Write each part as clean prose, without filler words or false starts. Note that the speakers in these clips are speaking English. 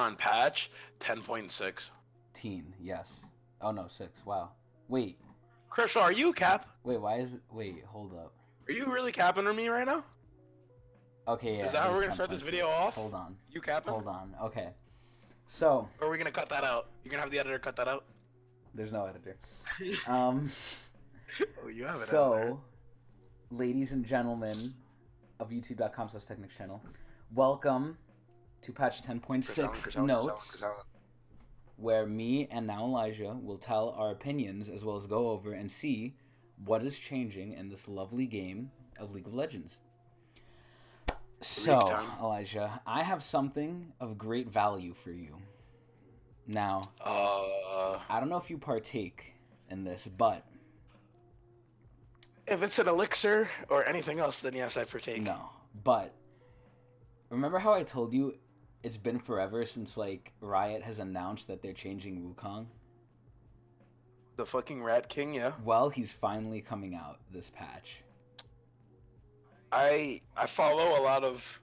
on patch 10.6. Yes. Oh no, 6. Wow. Wait. Crystal, are you cap? Wait, why is it... Wait, hold up. Are you really capping on me right now? Okay, yeah. Is that how it we're gonna start this 10.6. video off? Hold on. You capping? Hold on. Okay. So... Or are we gonna cut that out? You're gonna have the editor cut that out? There's no editor. Oh, you have it So, ladies and gentlemen of youtube.com/Tecnics channel, welcome to patch 10.6 notes, where me and now Elijah will tell our opinions as well as go over and see what is changing in this lovely game of League of Legends. So, Elijah, I have something of great value for you. Now, I don't know if you partake in this, but... If it's an elixir or anything else, then yes, I partake. No, but remember how I told you it's been forever since, like, Riot has announced that they're changing Wukong? The fucking Rat King, yeah. Well, he's finally coming out this patch. I follow a lot of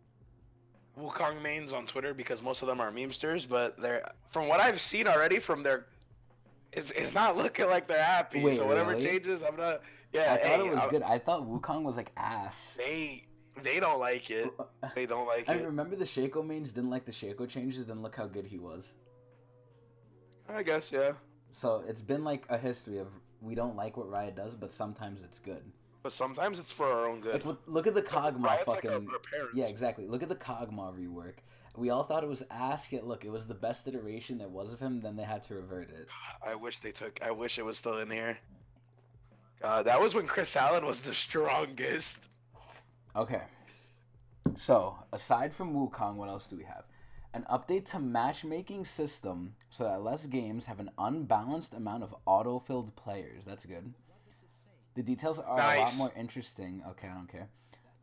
Wukong mains on Twitter because most of them are memesters, but they're, from what I've seen already from their, it's not looking like they're happy. Wait, so whatever really? changes, I'm not. Yeah, I thought it was good. I thought Wukong was like ass. They don't like it. They don't like I it. remember the Shaco mains didn't like the Shaco changes. Then look how good he was. I guess, yeah. So it's been like a history of we don't like what Riot does, but sometimes it's good. But sometimes it's for our own good. Like, look at the Kog'Maw Riot's fucking... like our parents. Yeah, exactly. Look at the Kog'Maw rework. We all thought it was ass, yet look, it was the best iteration there was of him, then they had to revert it. I wish it was still in here. That was when Chris Allen was the strongest. Okay. So, aside from Wukong, what else do we have? An update to matchmaking system so that less games have an unbalanced amount of auto-filled players. That's good. The details are a lot more interesting. Okay, I don't care.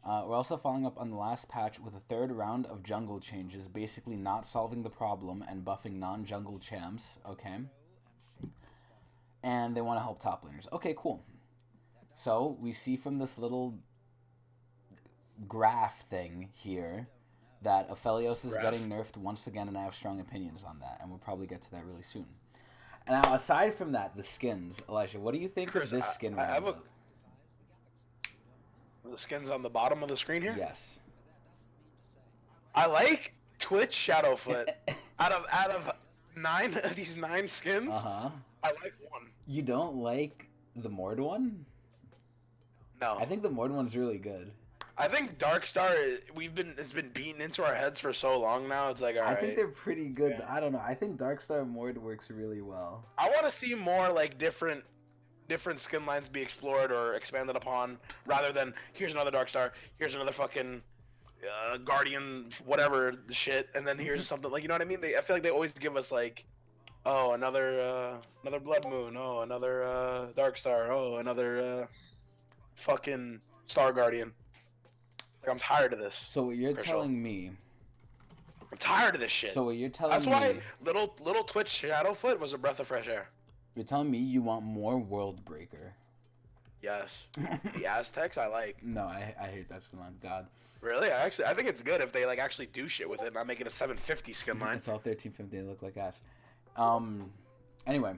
We're also following up on the last patch with a third round of jungle changes, basically not solving the problem and buffing non-jungle champs. Okay. And they want to help top laners. Okay, cool. So, we see from this little graph thing here that Aphelios is getting nerfed once again, and I have strong opinions on that, and we'll probably get to that really soon. And now, aside from that, the skins, Elijah, what do you think of this skin right now? The skins on the bottom of the screen here? Yes. I like Twitch Shadowfoot. out of these 9 skins, I like one. You don't like the Mord one? No. I think the Mord one's really good. I think Darkstar, it's been beaten into our heads for so long now. It's like, all right. I think they're pretty good. Yeah. I don't know. I think Darkstar Mord works really well. I want to see more like different skin lines be explored or expanded upon, rather than here's another Darkstar, here's another fucking Guardian, whatever the shit, and then here's something like, you know what I mean? I feel like they always give us like, oh, another Blood Moon, oh, another Darkstar, oh, another fucking Star Guardian. Like, I'm tired of this. So what you're telling me... I'm tired of this shit. So what you're telling me... That's why little Twitch Shadowfoot was a breath of fresh air. You're telling me you want more World Breaker. Yes. The Aztecs I like. No, I hate that skin line. God. Really? I think it's good if they like actually do shit with it, not make it a 750 skin line. It's all 1350. They look like ass. Anyway.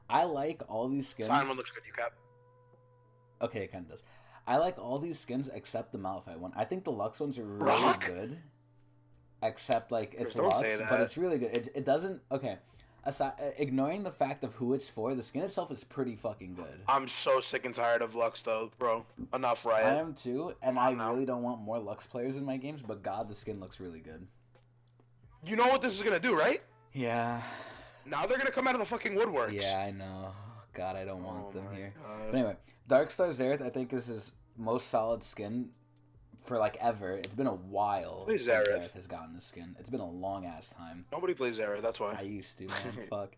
I like all these skins. Simon looks good, you cap. Okay, it kind of does. I like all these skins except the Malphite one. I think the Lux ones are really good. Except, like, it's Lux, but it's really good. It doesn't... Okay. Aside, ignoring the fact of who it's for, the skin itself is pretty fucking good. I'm so sick and tired of Lux, though, bro. Enough, Riot. I am, too, and I really don't want more Lux players in my games, but God, the skin looks really good. You know what this is going to do, right? Yeah. Now they're going to come out of the fucking woodworks. Yeah, I know. God, I don't want them here. But anyway, Darkstar Xerath, I think, is his most solid skin for, like, ever. It's been a while since Xerath has gotten a skin. It's been a long-ass time. Nobody plays Xerath, that's why. I used to, man. Fuck.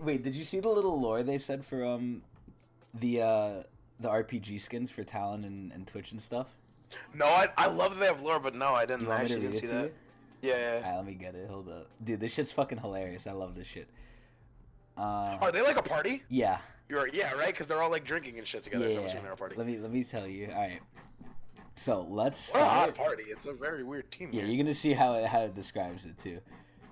Wait, did you see the little lore they said for, the RPG skins for Talon and Twitch and stuff? No, I love that they have lore, but no, I didn't. I actually didn't see that. Yeah. Alright, let me get it. Hold up. Dude, this shit's fucking hilarious. I love this shit. Are they like a party? Yeah. Yeah, right? Because they're all like drinking and shit together. Yeah. So they're a party. Let me tell you. All right. So let's What an odd start. party. It's a very weird team Yeah, here. you're gonna see how it describes it too.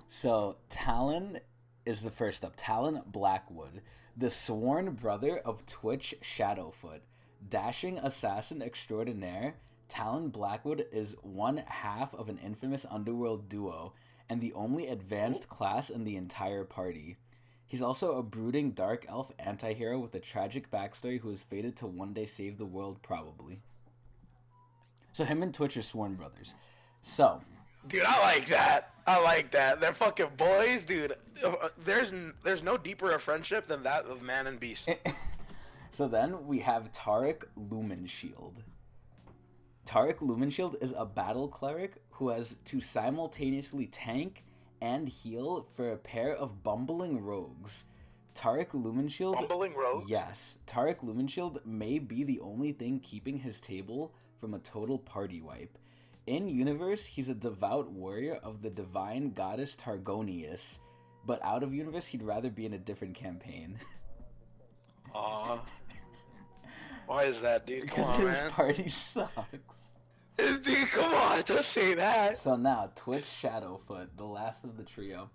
So Talon is the first up. Talon Blackwood, the sworn brother of Twitch Shadowfoot, dashing assassin extraordinaire. Talon Blackwood is one half of an infamous underworld duo and the only advanced class in the entire party. He's also a brooding dark elf anti-hero with a tragic backstory who is fated to one day save the world, probably. So him and Twitch are sworn brothers. So, Dude, I like that. I like that. They're fucking boys, dude. There's no deeper a friendship than that of man and beast. so then we have Tariq Lumenshield. Tariq Lumenshield is a battle cleric who has to simultaneously tank and heal for a pair of bumbling rogues. Tariq Lumenshield... Bumbling rogues? Yes. Tariq Lumenshield may be the only thing keeping his table from a total party wipe. In universe, he's a devout warrior of the divine goddess Targonius, but out of universe, he'd rather be in a different campaign. Aw. Why is that, dude? Come Because on, his man. party sucks. Dude, come on. Don't say that. So now, Twitch Shadowfoot, the last of the trio.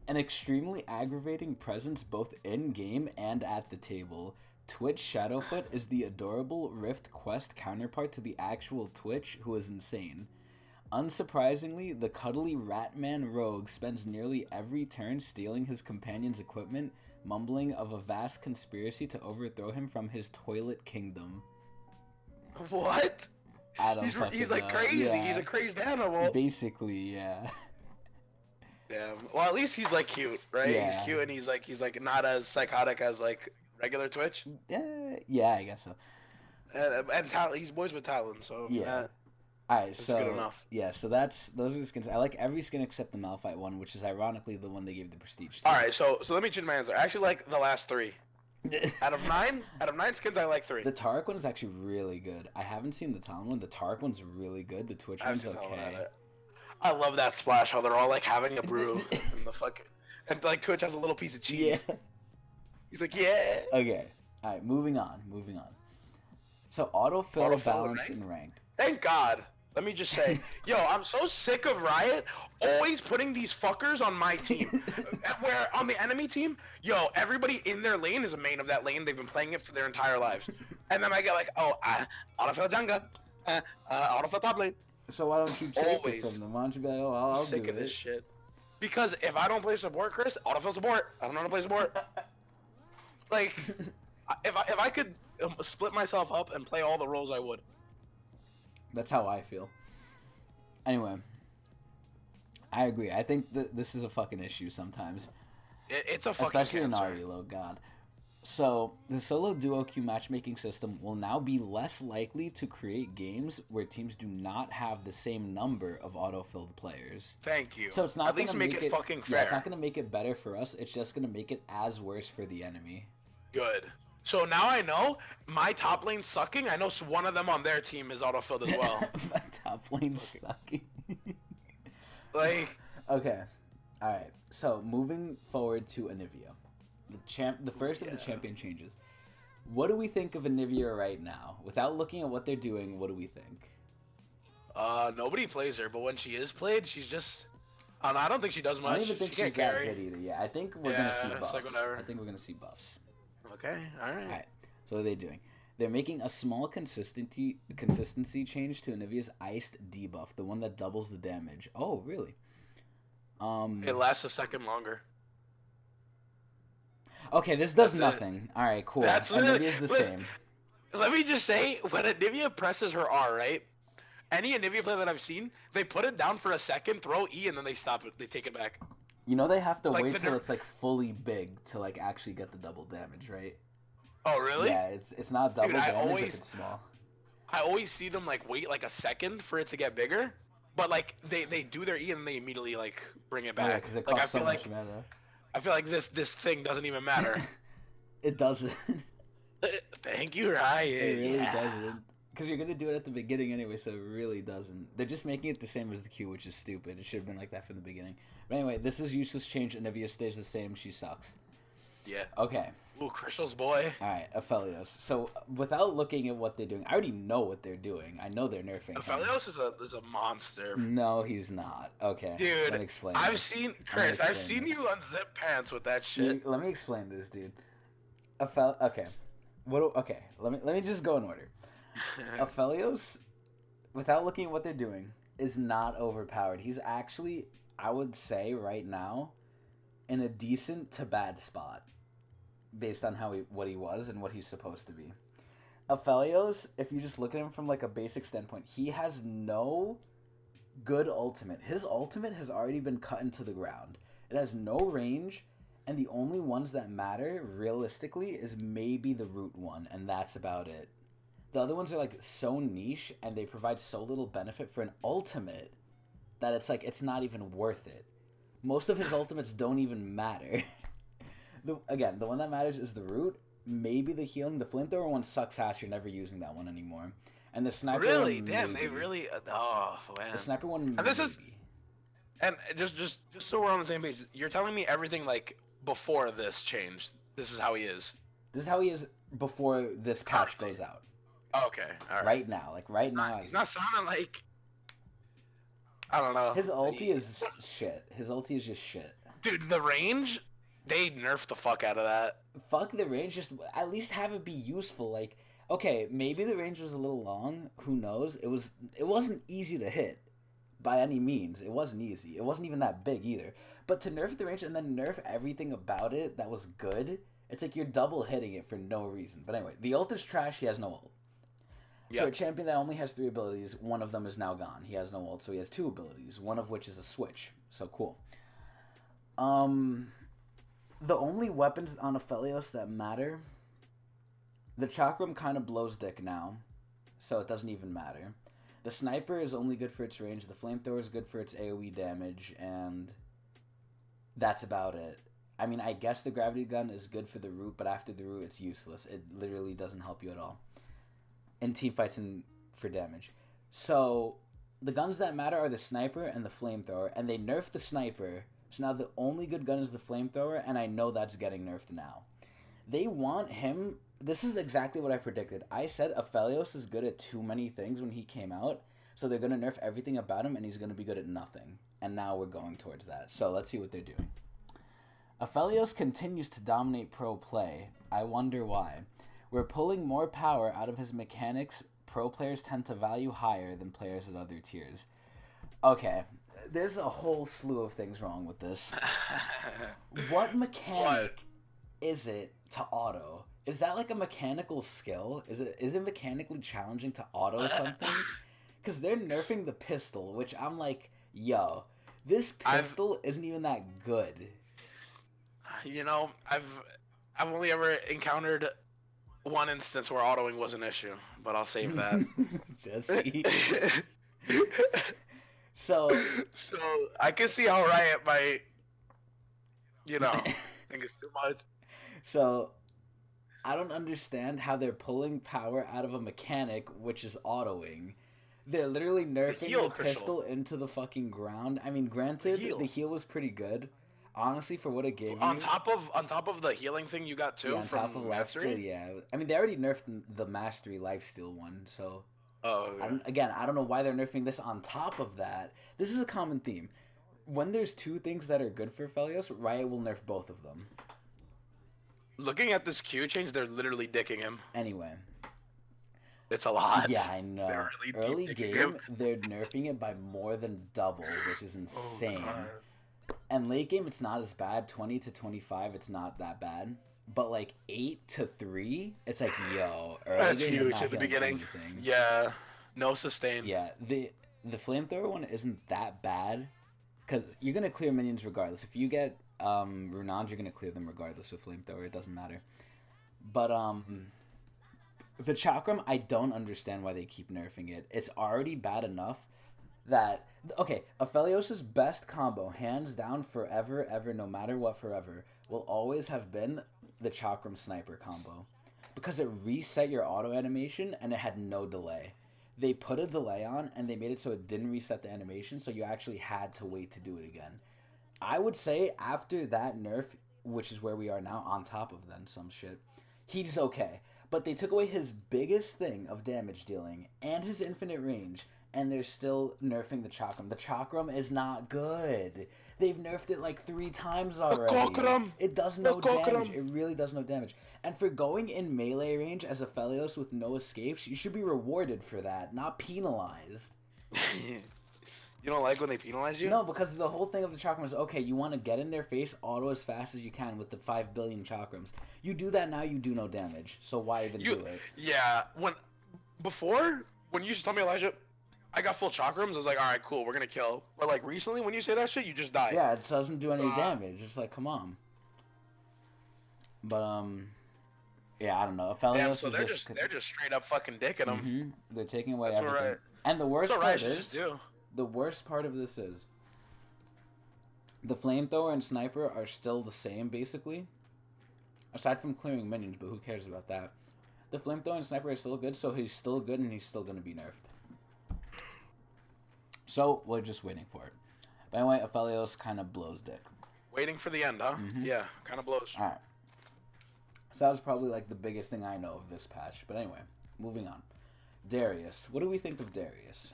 An extremely aggravating presence both in-game and at the table. Twitch Shadowfoot is the adorable Rift Quest counterpart to the actual Twitch, who is insane. Unsurprisingly, the cuddly Ratman rogue spends nearly every turn stealing his companion's equipment, mumbling of a vast conspiracy to overthrow him from his toilet kingdom. What? I don't He's like know. crazy. Yeah. He's a crazed animal. Basically, yeah. Yeah. Well, at least he's like cute, right? Yeah. He's cute and he's like not as psychotic as like regular Twitch. Yeah, I guess so. And he's boys with talent, so Yeah. Alright, that's so good enough. yeah, so those are the skins. I like every skin except the Malphite one, which is ironically the one they gave the prestige to. All right, so let me change my answer. I actually like the last three. Out of nine skins, I like three. The Tariq one is actually really good. I haven't seen the Talon one. The Tariq one's really good. The Twitch I one's haven't seen okay. that. I love that splash. How they're all like having a brew and the fucking and like Twitch has a little piece of cheese. Yeah. He's like, yeah. Okay. Alright, moving on. So autofill, Autofill balanced, and and ranked. Thank God. Let me just say, yo, I'm so sick of Riot always putting these fuckers on my team. Where on the enemy team, yo, everybody in their lane is a main of that lane. They've been playing it for their entire lives. And then I get like, autofill jungle, autofill top lane. So why don't you take Always. it from them? Why don't you be like, oh, I'll Sick do of it. this shit. Because if I don't play support, Chris, autofill support. I don't know how to play support. Like, if I could split myself up and play all the roles, I would. That's how I feel. Anyway, I agree. I think that this is a fucking issue sometimes. It's a fucking Especially in cancer. RELO, God. So, the solo duo queue matchmaking system will now be less likely to create games where teams do not have the same number of auto-filled players. Thank you. So it's not At least gonna make it fucking fair. Yeah, it's not going to make it better for us. It's just going to make it as worse for the enemy. Good. So now I know my top lane sucking. I know one of them on their team is autofilled as well. My top lane sucking. Like, Okay. All right. So, moving forward to Anivia. The first of the champion changes. What do we think of Anivia right now? Without looking at what they're doing, what do we think? nobody plays her, but when she is played, she's just. I don't think she does much. I don't even think she she's can't that carry. good either. Yeah, I think we're gonna see it's buffs. like whatever. I think we're gonna see buffs. Okay, all right. All right. So what are they doing? They're making a small consistency change to Anivia's iced debuff, the one that doubles the damage. Oh, really? It lasts a second longer. Okay, this does That's nothing. All right, cool. That's Anivia's the listen, same. Let me just say, when Anivia presses her R, right? Any Anivia player that I've seen, they put it down for a second, throw E, and then they stop it. They take it back. You know they have to Like wait the till dir- it's like fully big to like actually get the double damage, right? Oh, really? Yeah, it's not double Dude, I damage always- if it's small. I always see them like wait like a second for it to get bigger, but like they do their E and they immediately like bring it back. Yeah, because it like costs so much mana. I feel like this thing doesn't even matter. It doesn't. Thank you, Ryan. It really Yeah. doesn't. Because you're gonna do it at the beginning anyway, so it really doesn't. They're just making it the same as the Q, which is stupid. It should have been like that from the beginning. But anyway, this is useless change. Anivia stays the same. She sucks. Yeah. Okay. Ooh, Crystal's boy. All right, Aphelios. So without looking at what they're doing, I already know what they're doing. I know they're nerfing him. Aphelios is a monster. No, he's not. Okay, let Dude, me explain I've this. seen I'm gonna Chris. I've explain seen this. you unzip pants with that shit. Let me explain this, dude. Okay. Okay, let me just go in order. Aphelios, without looking at what they're doing, is not overpowered. He's actually, I would say right now, in a decent to bad spot, based on what he was and what he's supposed to be. Aphelios, if you just look at him from like a basic standpoint, he has no good ultimate. His ultimate has already been cut into the ground. It has no range, and the only ones that matter realistically is maybe the root one, and that's about it. The other ones are like so niche and they provide so little benefit for an ultimate that it's like it's not even worth it. Most of his ultimates don't even matter. The one that matters is the root, maybe the healing. The flamethrower one sucks ass. You're never using that one anymore. And the sniper Really? one, Damn, maybe. they really. Oh man. The sniper one, And this maybe. is. And just so we're on the same page, you're telling me everything like before this change. This is how he is. This is how he is before this patch goes out. Okay, all right. Right now, He's not sounding like. I don't know. His ulti is shit. His ulti is just shit. Dude, the range, they nerfed the fuck out of that. Fuck the range. Just at least have it be useful. Like, okay, maybe the range was a little long. Who knows? It wasn't easy to hit by any means. It wasn't easy. It wasn't even that big either. But to nerf the range and then nerf everything about it that was good, it's like you're double hitting it for no reason. But anyway, the ult is trash. He has no ult. Yep. For a champion that only has 3 abilities, one of them is now gone. He has no ult, so he has 2 abilities, one of which is a switch. So cool. The only weapons on Aphelios that matter, the Chakram kind of blows dick now, so it doesn't even matter. The sniper is only good for its range, the flamethrower is good for its AoE damage, and that's about it. I mean, I guess the gravity gun is good for the root, but after the root, it's useless. It literally doesn't help you at all in teamfights and for damage. So the guns that matter are the sniper and the flamethrower, and they nerfed the sniper, so now the only good gun is the flamethrower, and I know that's getting nerfed now. They want him. This is exactly what I predicted. I said Aphelios is good at too many things when he came out, so they're going to nerf everything about him, and he's going to be good at nothing. And now we're going towards that. So let's see what they're doing. Aphelios continues to dominate pro play. I wonder why. We're pulling more power out of his mechanics. Pro players tend to value higher than players at other tiers. Okay, there's a whole slew of things wrong with this. What mechanic is it to auto? Is that like a mechanical skill? Is it mechanically challenging to auto something? Because they're nerfing the pistol, which I'm like, yo, this pistol isn't even that good. You know, I've only ever encountered one instance where autoing was an issue, but I'll save that. Jesse. So I can see how Riot might, think it's too much. So I don't understand how they're pulling power out of a mechanic which is autoing. They're literally nerfing the pistol into the fucking ground. I mean, granted, the heal was pretty good. Honestly, for what it gave on top of the healing thing you got too, on top of lifesteal, yeah. I mean, they already nerfed the mastery lifesteal one, so. Oh. Okay. I don't know why they're nerfing this on top of that. This is a common theme. When there's 2 things that are good for Aphelios, Riot will nerf both of them. Looking at this Q change, they're literally dicking him. Anyway. It's a lot. Yeah, I know. Really early game, they're nerfing it by more than double, which is insane. And late game, it's not as bad. 20 to 25, it's not that bad. But like 8 to 3, it's like, yo, early that's game huge at the beginning. Anything. Yeah, no sustain. Yeah, the flamethrower one isn't that bad because you're gonna clear minions regardless. If you get Runans, you're gonna clear them regardless with flamethrower. It doesn't matter. But the Chakram, I don't understand why they keep nerfing it. It's already bad enough that Aphelios' best combo, hands down, forever, ever, no matter what, forever, will always have been the Chakram sniper combo. Because it reset your auto animation and it had no delay. They put a delay on and they made it so it didn't reset the animation, so you actually had to wait to do it again. I would say after that nerf, which is where we are now, on top of then some shit. He's okay. But they took away his biggest thing of damage dealing and his infinite range, and they're still nerfing the Chakram. The Chakram is not good. They've nerfed it like 3 times already. It does no damage. It really does no damage. And for going in melee range as a Felios with no escapes, you should be rewarded for that, not penalized. You don't like when they penalize you? No, because the whole thing of the Chakram is, okay, you want to get in their face auto as fast as you can with the 5 billion Chakrams. You do that now, you do no damage. So why even do it? Yeah, when you used to tell me, Elijah, I got full Chakrams, I was like, alright, cool, we're gonna kill. But like recently, when you say that shit, you just die. Yeah, it doesn't do any damage. It's like, come on. But, yeah, I don't know. Damn, so they're just straight up fucking dicking them. Mm-hmm. They're taking away That's everything. Right. And the worst part is, the worst part of this is, the flamethrower and sniper are still the same, basically. Aside from clearing minions, but who cares about that? The flamethrower and sniper are still good, so he's still good and he's still going to be nerfed. So, we're just waiting for it. But anyway, Aphelios kind of blows dick. Waiting for the end, huh? Mm-hmm. Yeah, kind of blows. Alright. So that was probably like the biggest thing I know of this patch. But anyway, moving on. Darius. What do we think of Darius?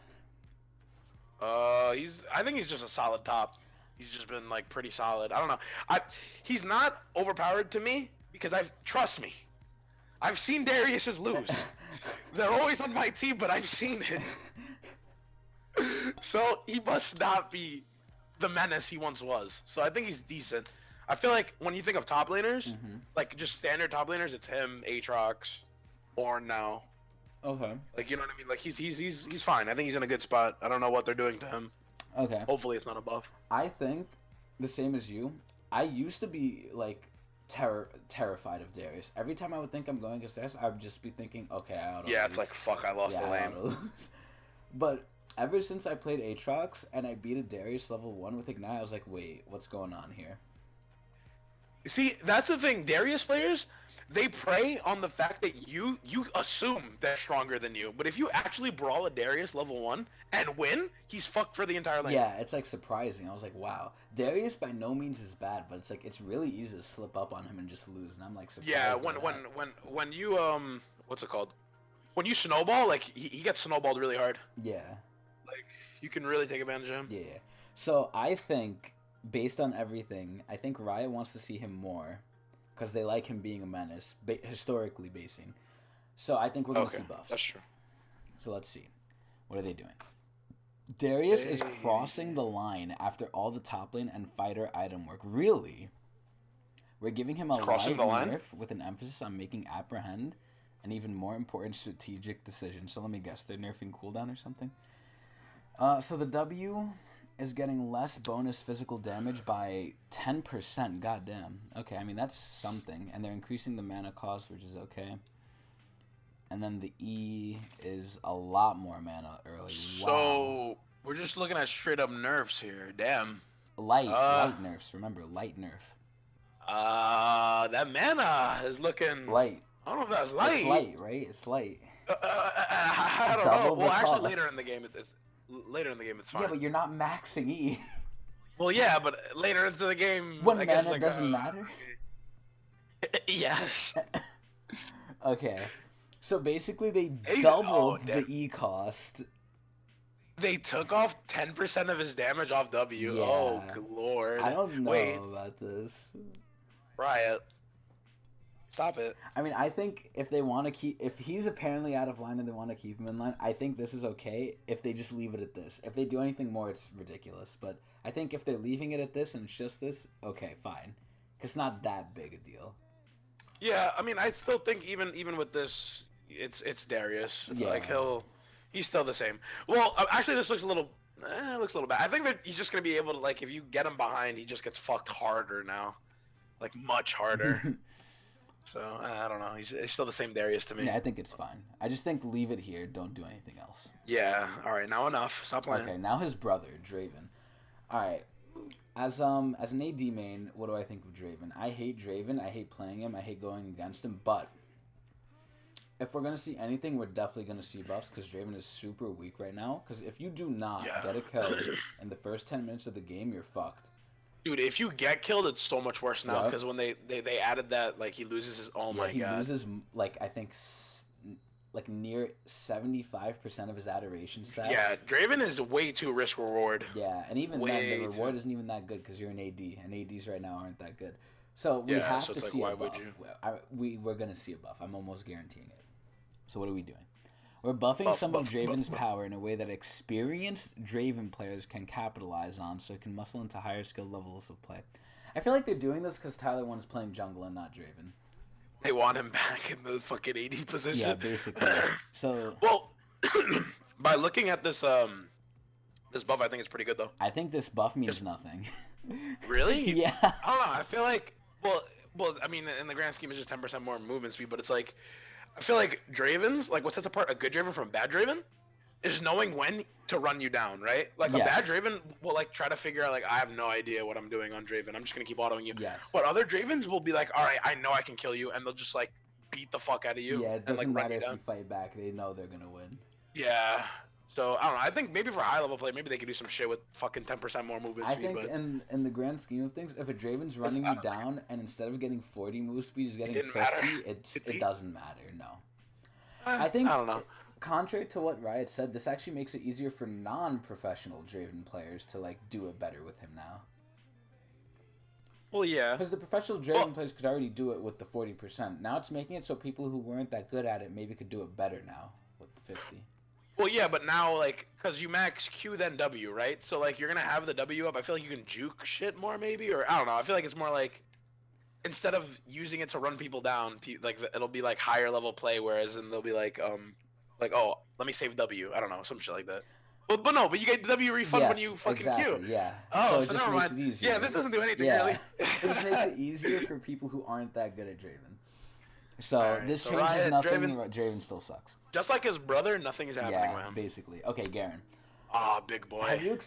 I think he's just a solid top. He's just been like pretty solid. I don't know. He's not overpowered to me because trust me, I've seen Darius's lose. They're always on my team, but I've seen it. So he must not be the menace he once was. So I think he's decent. I feel like when you think of top laners, like just standard top laners, it's him, Aatrox, Ornn now. Okay. Like, you know what I mean? Like he's fine. I think he's in a good spot. I don't know what they're doing to him. Okay. Hopefully it's not a buff. I think the same as you. I used to be like terrified of Darius. Every time I would think I'm going against Darius, I would just be thinking, okay, I ought to Yeah, it's like, fuck, I lost the lane. But ever since I played Aatrox and I beat a Darius level 1 with Ignite, I was like, wait, what's going on here? See, that's the thing. Darius players, they prey on the fact that you assume they're stronger than you. But if you actually brawl a Darius level 1 and win, he's fucked for the entire lane. Yeah, it's like surprising. I was like, wow. Darius by no means is bad, but it's like it's really easy to slip up on him and just lose. And I'm like surprised. Yeah, when you what's it called? When you snowball, like he gets snowballed really hard. Yeah. Like you can really take advantage of him. Yeah. So I think, based on everything, I think Riot wants to see him more because they like him being a menace, historically basing. So I think we're going to see buffs. That's true. So let's see. What are they doing? Darius is crossing the line after all the top lane and fighter item work. Really? We're giving him a light nerf with an emphasis on making apprehend an even more important strategic decision. So let me guess. They're nerfing cooldown or something? So the W is getting less bonus physical damage by 10%. Goddamn. Okay, I mean, that's something. And they're increasing the mana cost, which is okay. And then the E is a lot more mana early. Wow. So we're just looking at straight up nerfs here. Damn. Light nerfs. Remember, light nerf. That mana is looking... Light. I don't know if that's light. It's light, right? It's light. I don't know. Well, actually, later in the game, it's fine. Yeah, but you're not maxing E. Well, yeah, but later into the game, when I mana guess, like, doesn't matter. Yes. Okay, so basically they doubled the E cost. They took off 10% of his damage off W. Yeah. Oh, lord. I don't know about this. Riot. Stop it. I mean, I think if they want to keep... If he's apparently out of line and they want to keep him in line, I think this is okay if they just leave it at this. If they do anything more, it's ridiculous. But I think if they're leaving it at this and it's just this, okay, fine. Because it's not that big a deal. Yeah, I mean, I still think even with this, it's Darius. Yeah. Like, he's still the same. Well, actually, this looks a little... looks a little bad. I think that he's just going to be able to, like, if you get him behind, he just gets fucked harder now. Like, much harder. So, I don't know. He's still the same Darius to me. Yeah, I think it's fine. I just think leave it here. Don't do anything else. Yeah. All right. Now enough. Stop playing. Okay. Now his brother, Draven. All right. As an AD main, what do I think of Draven? I hate Draven. I hate playing him. I hate going against him. But if we're going to see anything, we're definitely going to see buffs because Draven is super weak right now. Because if you do not get a kill in the first 10 minutes of the game, you're fucked. Dude, if you get killed, it's so much worse now Yep. because when they added that, like he loses his. Oh Yeah, my he god. loses like I think like near 75% of his adoration stats. Yeah, Draven is way too risk reward. Yeah, and even then, the Way reward too. isn't even that good because you're an AD, and ADs right now aren't that good. So we Yeah, have so to it's like, see why a would buff. you? We're gonna see a buff. I'm almost guaranteeing it. So what are we doing? We're buffing Buff, some buff, of Draven's buff. power in a way that experienced Draven players can capitalize on, so it can muscle into higher skill levels of play. I feel like they're doing this because Tyler One's playing jungle and not Draven. They want him back in the fucking AD position. Yeah, basically. So Well, by looking at this buff, I think it's pretty good though. I think this buff means nothing. Really? Yeah. I don't know. I feel like well, I mean, in the grand scheme, it's just 10% more movement speed, but it's like I feel like Draven's like what sets apart a good Draven from a bad Draven is knowing when to run you down, right? Like a bad Yes. Draven will like try to figure out like I have no idea what I'm doing on Draven. I'm just gonna keep autoing you. Yes. But other Dravens will be like, all right, I know I can kill you, and they'll just like beat the fuck out of you. Yeah, it and, like, doesn't run matter you if down. you fight back. They know they're gonna win. Yeah. So I don't know. I think maybe for high level play, maybe they could do some shit with fucking 10% more movement I speed. think But in the grand scheme of things, if a Draven's running I you don't think down and instead of getting 40 move speed, is getting didn't 50, matter. it doesn't matter. No. I think I don't know. contrary to what Riot said, this actually makes it easier for non-professional Draven players to like do it better with him now. Well, yeah. Because the professional Draven players could already do it with the 40%. Now it's making it so people who weren't that good at it maybe could do it better now with the 50. Well, yeah, but now like, cause you max Q then W, right? So like, you're gonna have the W up. I feel like you can juke shit more, maybe, or I don't know. I feel like it's more like instead of using it to run people down, like it'll be like higher level play, whereas and they'll be like oh, let me save W. I don't know, some shit like that. But no, but you get the W refund when Yes, you fucking exactly, Q. yeah. Oh, So it so just never makes mind. it easier. Yeah, this doesn't do anything Yeah. really. It just makes it easier for people who aren't that good at Draven. So Alright, this so changes Riot, nothing. Draven- Draven still sucks. Just like his brother, nothing is happening with Yeah, him. basically. Okay, Garen. Ah, big boy. Have you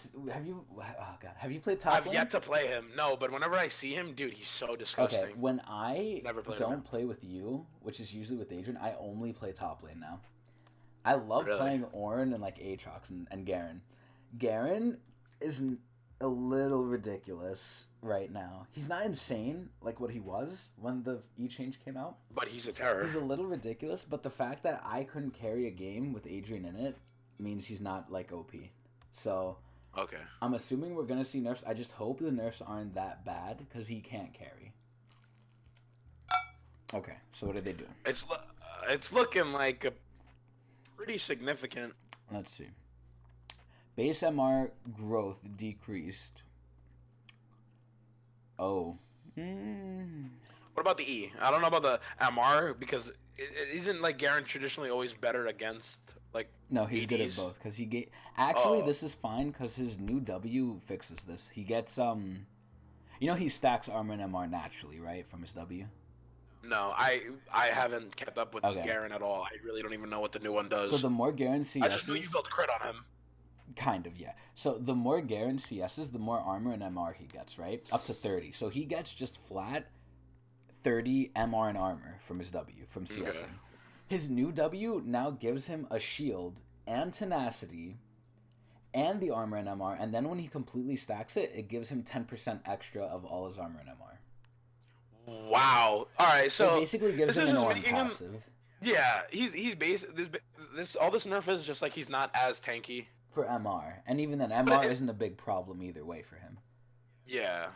oh god, have you played top I've lane? yet to play him. No, but whenever I see him, dude, he's so disgusting. Okay, when I Never played with him. don't play with you, which is usually with Adrian, I only play top lane now. I love Really? playing Ornn and like Aatrox and Garen. Garen is a little ridiculous right now. He's not insane like what he was when the E change came out. But he's a terror. He's a little ridiculous, but the fact that I couldn't carry a game with Adrian in it means he's not like OP. So Okay. I'm assuming we're gonna see nerfs. I just hope the nerfs aren't that bad because he can't carry. Okay, so what are they doing? It's looking like a pretty significant. Let's see. Base MR growth decreased. Oh. What about the E? I don't know about the MR because it isn't like Garen traditionally always better against like. No, he's good at ADs? both because he get. Actually, Oh. this is fine because his new W fixes this. He gets you know he stacks armor and MR naturally, right, from his W. No, I haven't kept up with Okay. Garen at all. I really don't even know what the new one does. So the more Garen CSs, I just know you built crit on him. kind of, yeah. So the more Garen CSs, the more armor and MR he gets, right? Up to 30. So he gets just flat 30 MR and armor from his W, from CSing. Okay. His new W now gives him a shield and tenacity and the armor and MR, and then when he completely stacks it, it gives him 10% extra of all his armor and MR. Wow. All right. So it basically gives this him is an just Ornn making him. passive. Yeah, he's this all this nerf is just like he's not as tanky. For MR. And even then, But MR it- isn't a big problem either way for him. Yeah.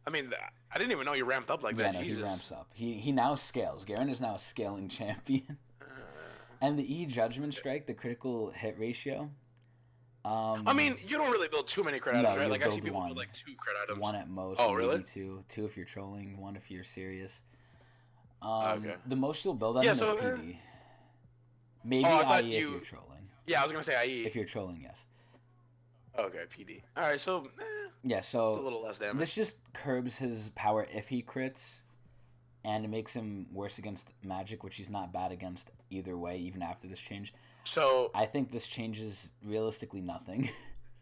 I mean, I didn't even know you ramped up like Yeah, that. no, Jesus. he ramps up. He now scales. Garen is now a scaling champion. And the E Judgment Strike, the critical hit ratio. I mean, you don't really build too many crit items, No, right? you Like I see build people one. build like 2 crit items. One at most. Oh, maybe really? two. Two if you're trolling. One if you're serious. Okay. The most you'll build on Yeah, him so, is PD. Maybe Oh, I thought IE if you- you're trolling. Yeah, I was gonna say IE. If you're trolling, yes. Okay, PD. All right, so Yeah, it's a so little less damage. this just curbs his power if he crits, and it makes him worse against magic, which he's not bad against either way, even after this change. So I think this changes realistically nothing.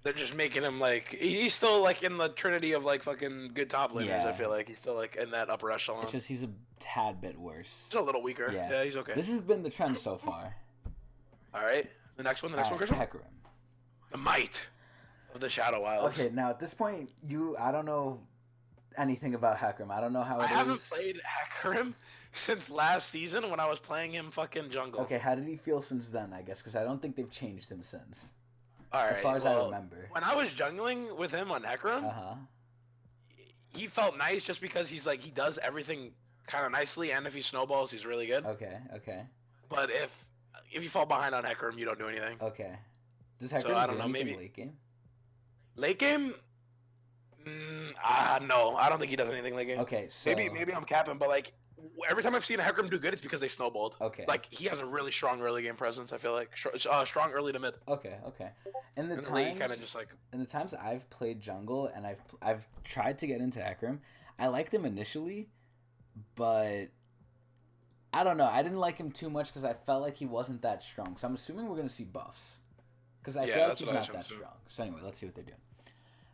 they're just making him like he's still like in the trinity of like fucking good top laners. Yeah. I feel like he's still like in that upper echelon. It's just he's a tad bit worse. He's a little weaker. Yeah. Yeah, he's okay. This has been the trend so far. All right, the next one, Crystal. Hecarim. The might of the Shadow Wilds. Okay, now at this point, I don't know anything about Hecarim. I don't know how I it haven't is. played Hecarim since last season when I was playing him fucking jungle. Okay, how did he feel since then, I guess? Because I don't think they've changed him since. All As far right. as I Well, remember. when I was jungling with him on Hecarim, Uh-huh. he felt nice just because he's like he does everything kind of nicely, and if he snowballs, he's really good. Okay, okay. But if you fall behind on Hecarim, you don't do anything. Okay. Does So Hecarim I do don't know. anything Maybe late game? late game. No, I don't think he does anything late game. Okay, so... Maybe I'm capping, but like every time I've seen Hecarim do good, it's because they snowballed. Okay. Like he has a really strong early game presence. I feel like strong early to mid. Okay, okay. In the And late, kind times... of just like In the times I've played jungle and I've tried to get into Hecarim, I liked him initially, but I don't know. I didn't like him too much because I felt like he wasn't that strong. So I'm assuming we're gonna see buffs, because I feel like that's he's what I not assume that too. strong. So anyway, let's see what they're doing.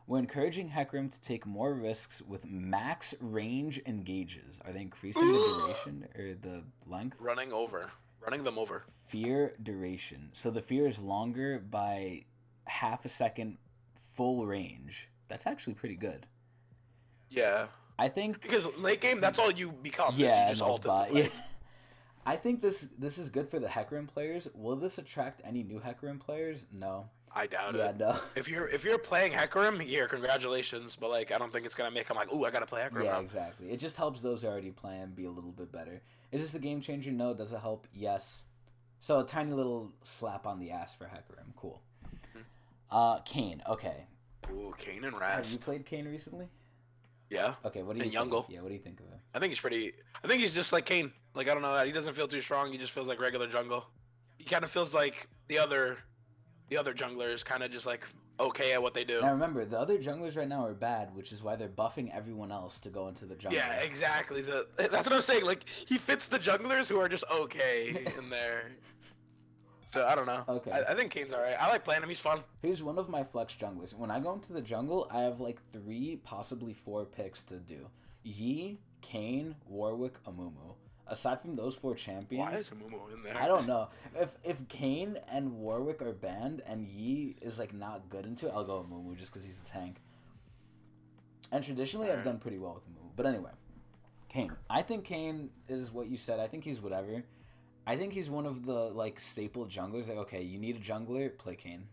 We're encouraging Hecarim to take more risks with max range engages. Are they increasing the duration or the length? running them over. Fear duration. So the fear is longer by half a second full range. That's actually pretty good. Yeah, I think because late game, that's all you become. is yeah, you just ult in the bot. Yeah. fight. I think this is good for the Hecarim players. Will this attract any new Hecarim players? No. I doubt Yeah, it. no. If you're playing Hecarim, here, congratulations. But like, I don't think it's gonna make him like, ooh, I gotta play Hecarim Yeah, now. exactly. It just helps those who already playing be a little bit better. Is this a game changer? No. Does it help? Yes. So a tiny little slap on the ass for Hecarim. Cool. Kane. Okay. Ooh, Kane and Have you Rast. played Kane recently? Yeah, Okay. What do you and think? Youngle. Yeah. What do you think of him? I think he's pretty. I think he's just like Kane. Like I don't know, he doesn't feel too strong. He just feels like regular jungle. He kind of feels like the other junglers, kind of just like okay at what they do. Now remember, the other junglers right now are bad, which is why they're buffing everyone else to go into the jungle. Yeah, exactly. That's what I'm saying. Like he fits the junglers who are just okay in there. So I don't know. Okay. I think Kane's alright. I like playing him. He's fun. Here's one of my flex junglers. When I go into the jungle, I have like 3, possibly 4 picks to do. Yi, Kane, Warwick, Amumu. Aside from those 4 champions, Why is Amumu in there? I don't know. If Kane and Warwick are banned and Yi is like not good into it, I'll go Amumu just because he's a tank. And traditionally, I've done pretty well with Amumu. But anyway, Kane. I think Kane is what you said. I think he's whatever. I think he's one of the like staple junglers. Like, okay, you need a jungler, play Kane.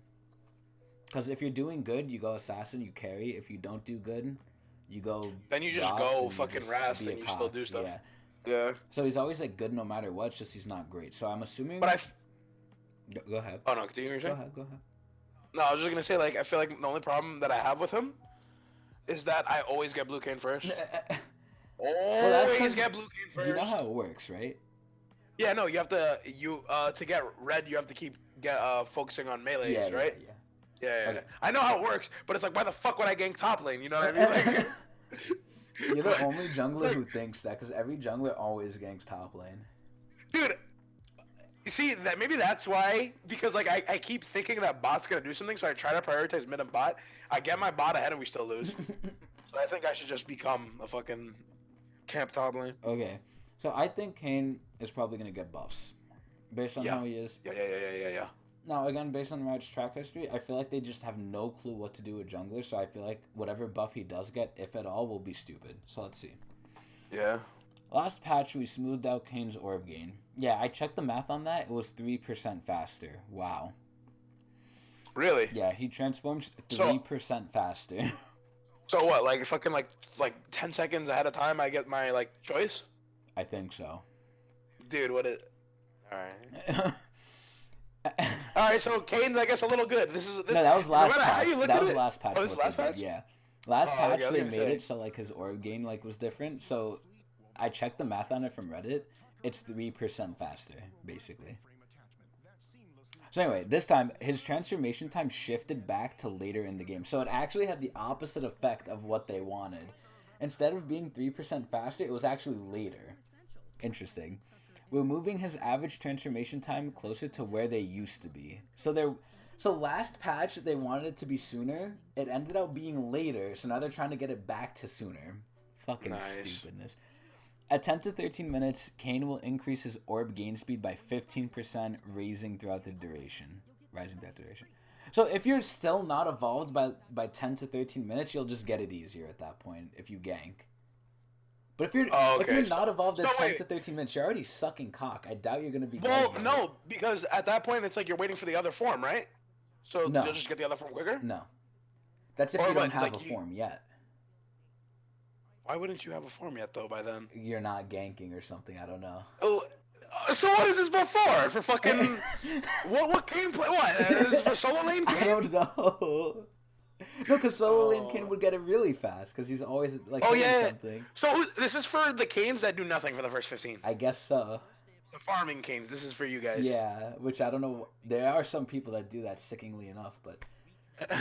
Because if you're doing good, you go assassin, you carry. If you don't do good, you go. Then you just Rast, go and you fucking just Rast be a and you still cock. do stuff. Yeah. Yeah. So he's always like good no matter what. It's just he's not great. So I'm assuming. But Go ahead. Oh no, continue your Go saying? ahead. Go ahead. No, I was just gonna say like I feel like the only problem that I have with him is that I always get blue cane first. that's Always 'cause- get blue cane first. Do you know how it works, right? Yeah, no, you have to to get red, you have to keep focusing on melees, Yeah, right? yeah. Yeah. Okay. I know how it works, but it's like, why the fuck would I gank top lane? You know what I mean? Like, You're the only jungler like- who thinks that, because every jungler always ganks top lane. dude, you see that maybe that's why, because like I keep thinking that bot's gonna do something, so I try to prioritize mid and bot. I get my bot ahead and we still lose. So I think I should just become a fucking camp top lane. Okay, so I think Kane is probably gonna get buffs, based on Yeah. how he is. Yeah. Now, again, based on Riot's track history, I feel like they just have no clue what to do with jungler, so I feel like whatever buff he does get, if at all, will be stupid. So let's see. Yeah. Last patch, we smoothed out Kane's orb gain. Yeah, I checked the math on that. It was 3% faster. Wow. Really? Yeah, he transforms 3% faster. So what? Like fucking like 10 seconds ahead of time, I get my like choice. I think so. Dude, what is? All right. All right, so Kane's, I guess, a little good. This. No, that was last no matter how patch. you look That at was it- last patch. Oh, this is what last they did, patch? Yeah. Last Oh, okay, patch I was they gonna made say. it so like his orb gain like was different. So I checked the math on it from Reddit. It's 3% faster, basically. So anyway, this time his transformation time shifted back to later in the game. So it actually had the opposite effect of what they wanted. Instead of being 3% faster, it was actually later. Interesting. We're moving his average transformation time closer to where they used to be. So last patch they wanted it to be sooner. It ended up being later, so now they're trying to get it back to sooner. Fucking Nice. stupidness. At 10 to 13 minutes, Kane will increase his orb gain speed by 15%, rising throughout the duration. So if you're still not evolved by 10 to 13 minutes, you'll just get it easier at that point if you gank. But Oh, if okay. you're not evolved So at 10 wait. to 13 minutes, you're already sucking cock. I doubt you're gonna be Well, getting it. no, because at that point it's like you're waiting for the other form, right? So you'll No, just get the other form quicker. no. That's if Or you don't what? have a Like you? form yet. Why wouldn't you have a form yet though? By then. You're not ganking or something. I don't know. Oh, so what is this before? For fucking what gameplay? What? This is for solo lane I game? don't know. No, because Solo Lane King Oh. would get it really fast because he's always like Oh hitting yeah. something. So this is for the canes that do nothing for the first 15. I guess so. The farming canes. This is for you guys. Yeah, which I don't know. There are some people that do that sickeningly enough, but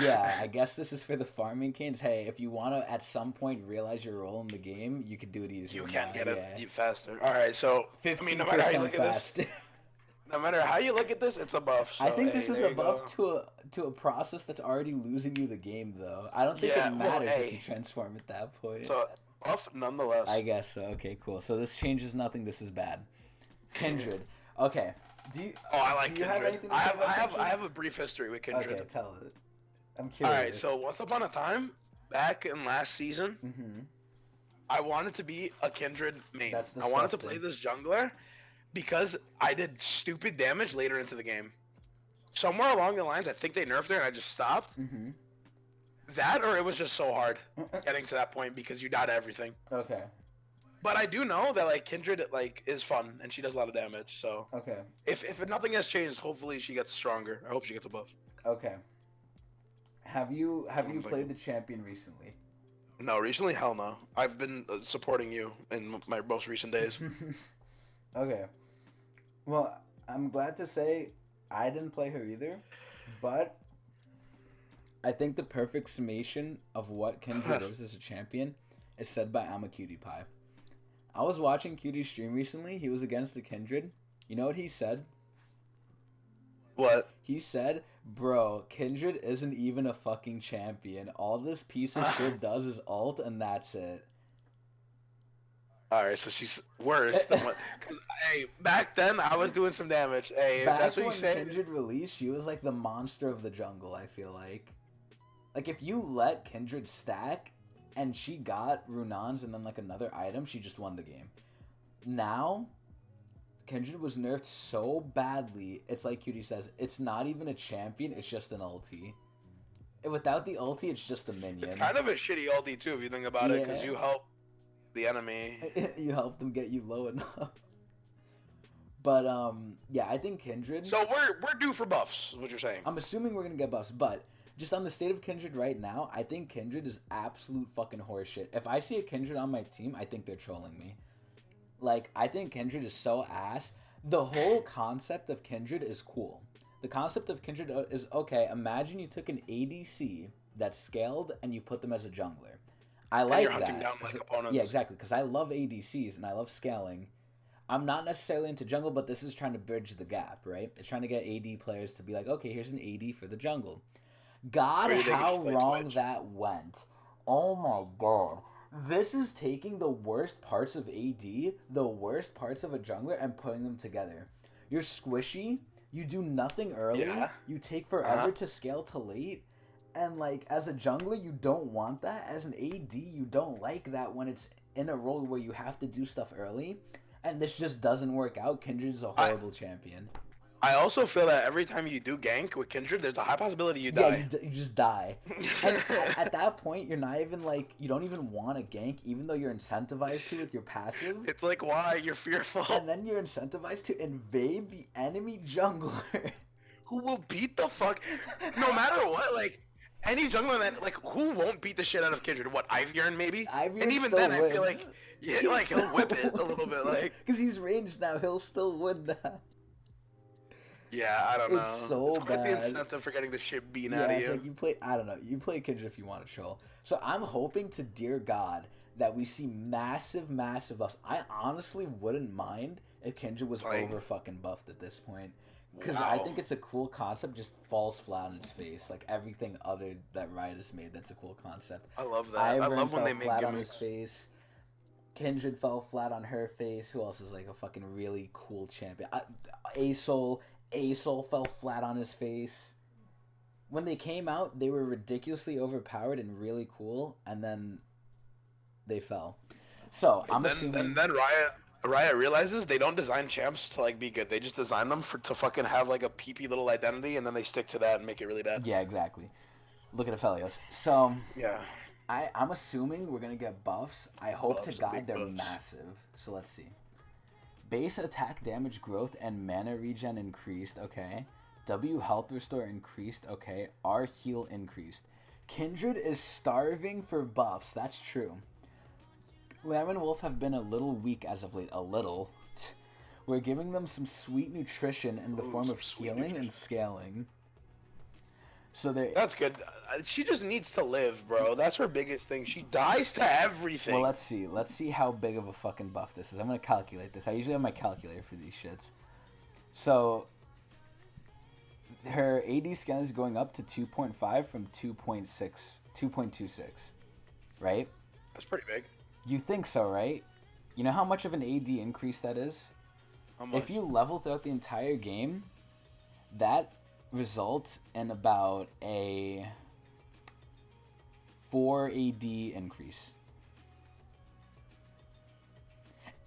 yeah, I guess this is for the farming canes. Hey, if you want to at some point realize your role in the game, you could do it easier. You can now, get yeah. it faster. All right. So I mean, 15% no matter how you look at this, fast. no matter how you look at this, it's a buff. So, I think hey, this is there a you buff go. to a process that's already losing you the game, though. I don't think Yeah, it well, matters if hey. you transform at that point. So buff nonetheless. I guess so. Okay, cool. So this changes nothing. This is bad. Kindred. Okay. Do you? Oh, I like do you have Kindred. anything to I say have, about I have, Kindred? I have a brief history with Kindred. Okay, tell it. I'm All curious. right. So once upon a time, back in last season, Mm-hmm. I wanted to be a Kindred main. That's I wanted to play disgusting. this jungler because I did stupid damage later into the game. Somewhere along the lines, I think they nerfed her and I just stopped. Mm-hmm. That or it was just so hard getting to that point because you died to everything. Okay. But I do know that like Kindred like is fun and she does a lot of damage. So Okay. if nothing has changed, hopefully she gets stronger. I hope she gets a buff. Okay. Have you Sounds like played it. the champion recently? No, recently, hell no. I've been supporting you in my most recent days. Okay. Well, I'm glad to say I didn't play her either, but I think the perfect summation of what Kindred is as a champion is said by I'm a Cutie Pie. I was watching Cutie stream recently. He was against the Kindred. You know what he said? What? He said, "Bro, Kindred isn't even a fucking champion. All this piece of shit does is ult, and that's it." All right, so she's worse than what? Cause hey, back then I was doing some damage. Hey, if Back that's what you when say. Kindred released, she was like the monster of the jungle, I feel like. Like, if you let Kindred stack, and she got Runans and then like another item, she just won the game. Now, Kindred was nerfed so badly, it's like Cutie says, it's not even a champion, it's just an ulti. And without the ulti, it's just a minion. It's kind of a shitty ulti too if you think about it, because Yeah. you help the enemy. You help them get you low enough. But yeah, I think Kindred. So we're due for buffs. Is what you're saying? I'm assuming we're gonna get buffs, but just on the state of Kindred right now, I think Kindred is absolute fucking horseshit. If I see a Kindred on my team, I think they're trolling me. Like, I think Kindred is so ass. The whole concept of Kindred is cool. The concept of Kindred is, okay, imagine you took an ADC that's scaled and you put them as a jungler. I And like you're hunting that. down like opponents. Yeah, exactly, because I love ADCs and I love scaling. I'm not necessarily into jungle, but this is trying to bridge the gap, right? It's trying to get AD players to be like, okay, here's an AD for the jungle. God, Or you think how it's like wrong Twitch? that went. Oh my god. This is taking the worst parts of AD, the worst parts of a jungler, and putting them together. You're squishy, you do nothing early, Yeah. you take forever to scale to late, and like, as a jungler, you don't want that. As an AD, you don't like that when it's in a role where you have to do stuff early, and this just doesn't work out. Kindred is a horrible champion. I also feel that every time you do gank with Kindred, there's a high possibility you Yeah, die. you just die. And at that point, you're not even like, you don't even want to gank, even though you're incentivized to with your passive. It's like, why? You're fearful. And then you're incentivized to invade the enemy jungler. Who will beat the fuck? No matter what, like, any jungler that, like, who won't beat the shit out of Kindred? What, Ivern maybe? Ivern And even still then, I feel wins. like, yeah, like, he'll whip it a little bit, like. Because he's ranged now, he'll still win that. Yeah, I don't know. It's so it's quite bad. the incentive for getting the shit beaten Yeah, out of it's you. like you play, I don't know, you play Kindred if you want to troll. So I'm hoping to dear God that we see massive buffs. I honestly wouldn't mind if Kindred was Like- over fucking buffed at this point. Because I Wow. think it's a cool concept, just falls flat on its face. Like everything other that Riot has made, that's a cool concept. I love that. I Ivern love when fell they make flat on his gimmicks. face. Kindred fell flat on her face. Who else is like a fucking really cool champion? Asol fell flat on his face. when they came out, they were ridiculously overpowered and really cool, and then they fell. So I'm assuming. Then Riot realizes they don't design champs to like be good. They just design them for to fucking have like a peepee little identity, and then they stick to that and make it really bad. Yeah, exactly. Look at Aphelios. So Yeah. I'm assuming we're gonna get buffs. I hope Buffs, to God big they're buffs. massive. So let's see. Base attack damage growth and mana regen increased. Okay. W health restore increased. Okay. R heal increased. Kindred is starving for buffs. That's true. Lamb and Wolf have been a little weak as of late. A little. We're giving them some sweet nutrition in the form of healing and scaling. So they. That's good. She just needs to live, bro. That's her biggest thing. She dies to everything. Well, let's see. Let's see how big of a fucking buff this is. I'm gonna calculate this. I usually have my calculator for these shits. So her AD scan is going up to 2.5 from 2.26, right? That's pretty big. You think so, right? You know how much of an AD increase that is? How much? If you level throughout the entire game, that results in about a 4 AD increase.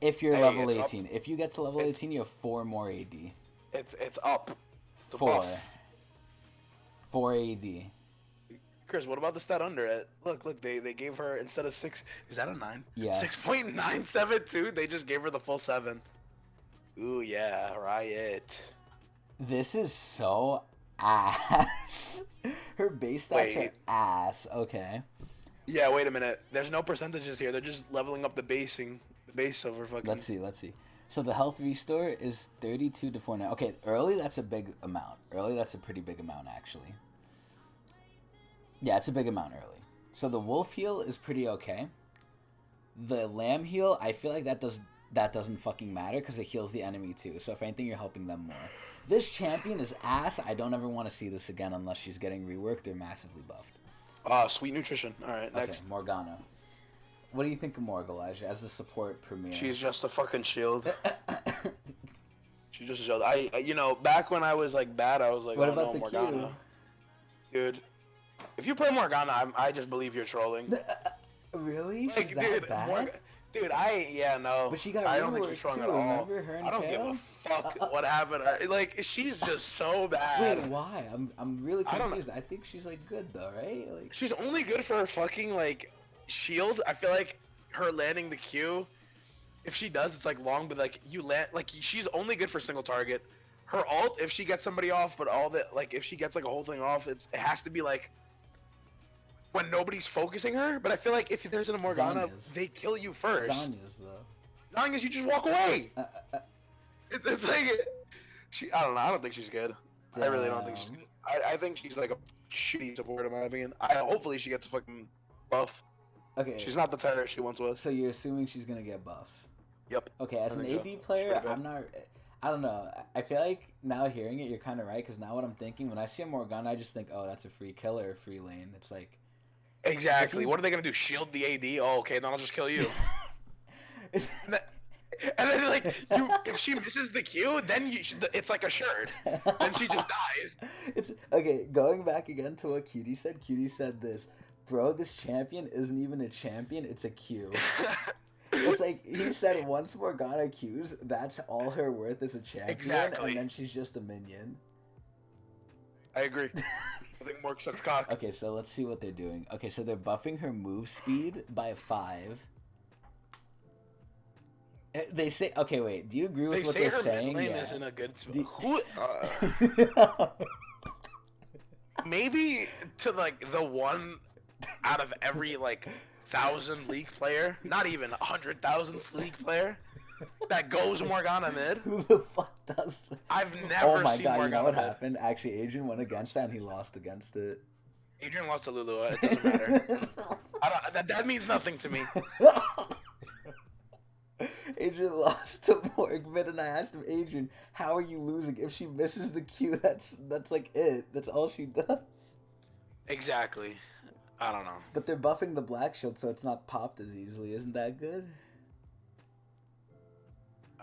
If you're level 18. Up. If you get to level 18, you have 4 more AD. It's up. It's a 4. buff. 4 AD. Chris, what about the stat under it? Look, they gave her instead of 6. Is that a 9? Yeah. 6.972. They just gave her the full 7. Ooh yeah, Riot. This is so ass. Her base stats are ass. Okay. Yeah, wait a minute. There's no percentages here. They're just leveling up the base of her fucking. Let's see. So the health restore is 32 to 49. Okay, early that's a big amount. Early that's a pretty big amount actually. Yeah, it's a big amount early. So the wolf heal is pretty okay. The lamb heal, I feel like that doesn't fucking matter because it heals the enemy too. So if anything, you're helping them more. This champion is ass. I don't ever want to see this again unless she's getting reworked or massively buffed. Sweet nutrition. All right, next. Okay, Morgana. What do you think of Morg, Elijah, as the support premier? She's just a fucking shield. She's just a shield. Back when I was like bad, I was like, what oh about no, the Morgana. Q? Dude, if you play Morgana, I just believe you're trolling. Really? Like, She's that bad? No. But she got I don't think reworked she's strong too, at all. remember her and I don't give Kale? a fuck what happened to her. Like, she's just so bad. Wait, why? I'm really I don't know. confused. I think she's like good though, right? Like She's only good for her fucking like shield. I feel like her landing the Q, if she does, it's like long, but like you land, like she's only good for single target. Her ult, if she gets somebody off, but all that, like if she gets like a whole thing off, it has to be like when nobody's focusing her. But I feel like if there's a Morgana, Zanya's. they kill you first. Zanya's though. Zanya's, you just walk away. It's like I don't know. I don't think she's good. I really don't think she's good. I think she's like a shitty support in my opinion. Hopefully she gets a fucking buff. Okay. She's not the terror she once was. So you're assuming she's gonna get buffs. Yep. Okay, as I an think AD so. player, Pretty bad. I'm not. I don't know. I feel like now hearing it, you're kind of right. Because now what I'm thinking, when I see a Morgana, I just think, oh, that's a free kill or a free lane. It's like. Exactly. What are they gonna do? Shield the AD? Oh, okay. Then I'll just kill you. And then like if she misses the Q, then it's like a shirt. Then she just dies. It's okay. Going back again to what Cutie said. Cutie said this, bro. This champion isn't even a champion. It's a Q. It's like he said. Once Morgana Qs, that's all her worth as a champion, Exactly. and then she's just a minion. I agree. I think Mork sucks cock. Okay, so let's see what they're doing. Okay, so they're buffing her move speed by 5. They say, okay, wait. Do you agree with what they're saying? They say her mid lane Yeah. isn't a good. Do- Maybe to like the one out of every like 1,000 league player, not even 100,000th league player, that goes Morgana mid. Who the fuck does that? I've never Oh my seen god, Morgana you know what mid. happened? Actually, Adrian went against that and he lost against it. Adrian lost to Lulu. It doesn't matter. That means nothing to me. Adrian lost to Morgman, and I asked him, Adrian, how are you losing? If she misses the Q, that's like it. That's all she does. Exactly. I don't know. But they're buffing the black shield, so it's not popped as easily. Isn't that good?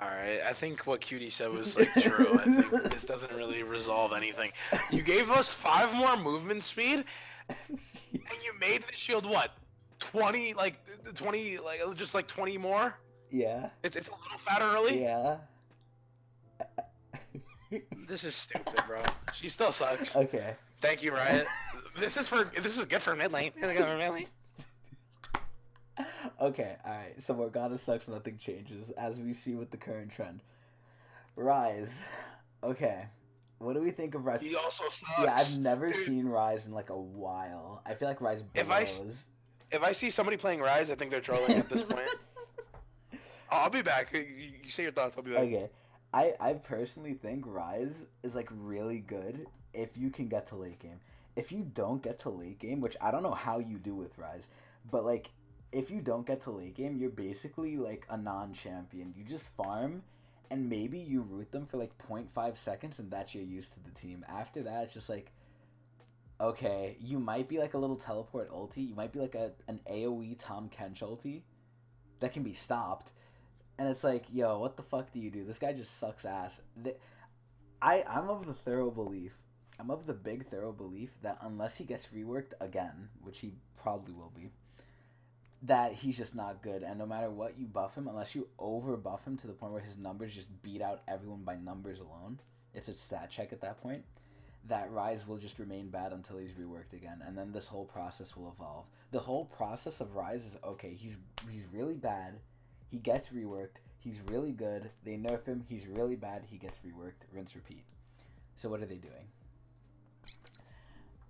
All right, I think what Cutie said was like true. I think this doesn't really resolve anything. You gave us 5 more movement speed, and you made the shield what? 20, like 20, like just like 20 more. Yeah. It's a little fatter early. Yeah. This is stupid, bro. She still sucks. Okay. Thank you, Riot. This is good for mid lane. This is good for mid lane. Okay, alright. So Morgana sucks, nothing changes, as we see with the current trend. Rise. Okay. What do we think of Rise? He also sucks. Yeah, I've never Dude, seen Rise in like a while. I feel like Rise If blows. if I see somebody playing Rise, I think they're trolling at this point. I'll be back. You say your thoughts. I'll be back. Okay. I personally think Rise is like really good if you can get to late game. If you don't get to late game, which I don't know how you do with Rise, but like if you don't get to late game, you're basically like a non-champion. You just farm and maybe you root them for like 0.5 seconds and that's your use to the team. After that, it's just like okay, you might be like a little teleport ulti, you might be like an AoE Tom Kench ulti that can be stopped. And it's like, yo, what the fuck do you do? This guy just sucks ass. I'm of the thorough belief, I'm of the big thorough belief that unless he gets reworked again, which he probably will be, that he's just not good. And no matter what you buff him, unless you over buff him to the point where his numbers just beat out everyone by numbers alone, it's a stat check at that point, that Rise will just remain bad until he's reworked again. And then this whole process will evolve. The whole process of Rise is, okay, he's really bad, he gets reworked, he's really good, they nerf him, he's really bad, he gets reworked, rinse, repeat. So what are they doing?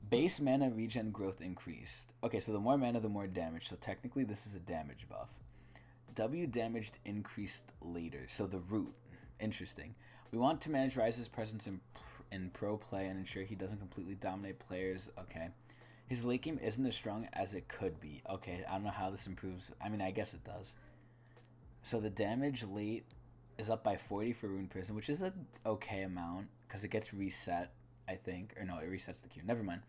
Base mana regen growth increased. Okay, so the more mana, the more damage. So technically this is a damage buff. W damaged increased later. So the root. Interesting. We want to manage Rise's presence in pro play and ensure he doesn't completely dominate players. Okay. His late game isn't as strong as it could be. Okay, I don't know how this improves. I mean, I guess it does. So the damage late is up by 40 for Rune Prison, which is an okay amount because it gets reset, I think. Or no, it resets the Q. Never mind.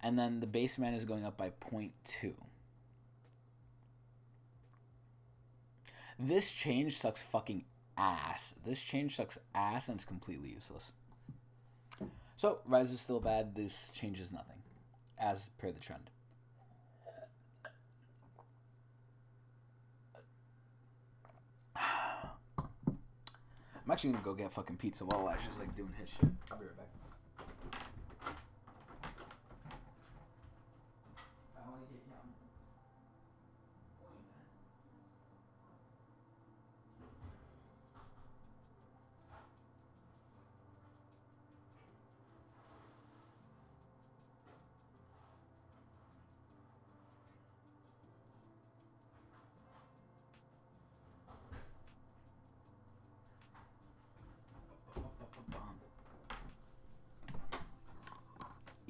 And then the base mana is going up by 0.2. This change sucks fucking ass. This change sucks ass and it's completely useless. So, Rise is still bad. This changes nothing, as per the trend. I'm actually gonna go get fucking pizza while Ash is like doing his shit. I'll be right back.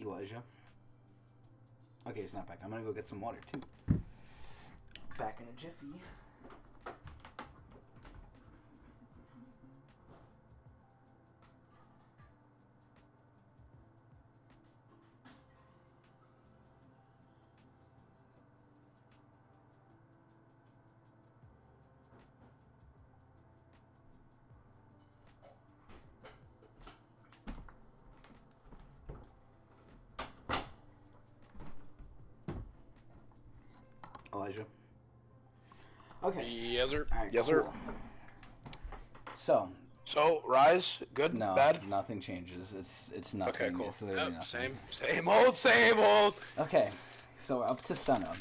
Elijah. Okay, it's not back. I'm gonna go get some water too. Back in a jiffy. Elijah. Okay. Yes, sir. All right, Yes, cool. sir. So, Rise, good, no, bad. nothing changes. It's nothing. Okay, cool. It's literally Yep, nothing. same old, same old. Okay, so up to Senna.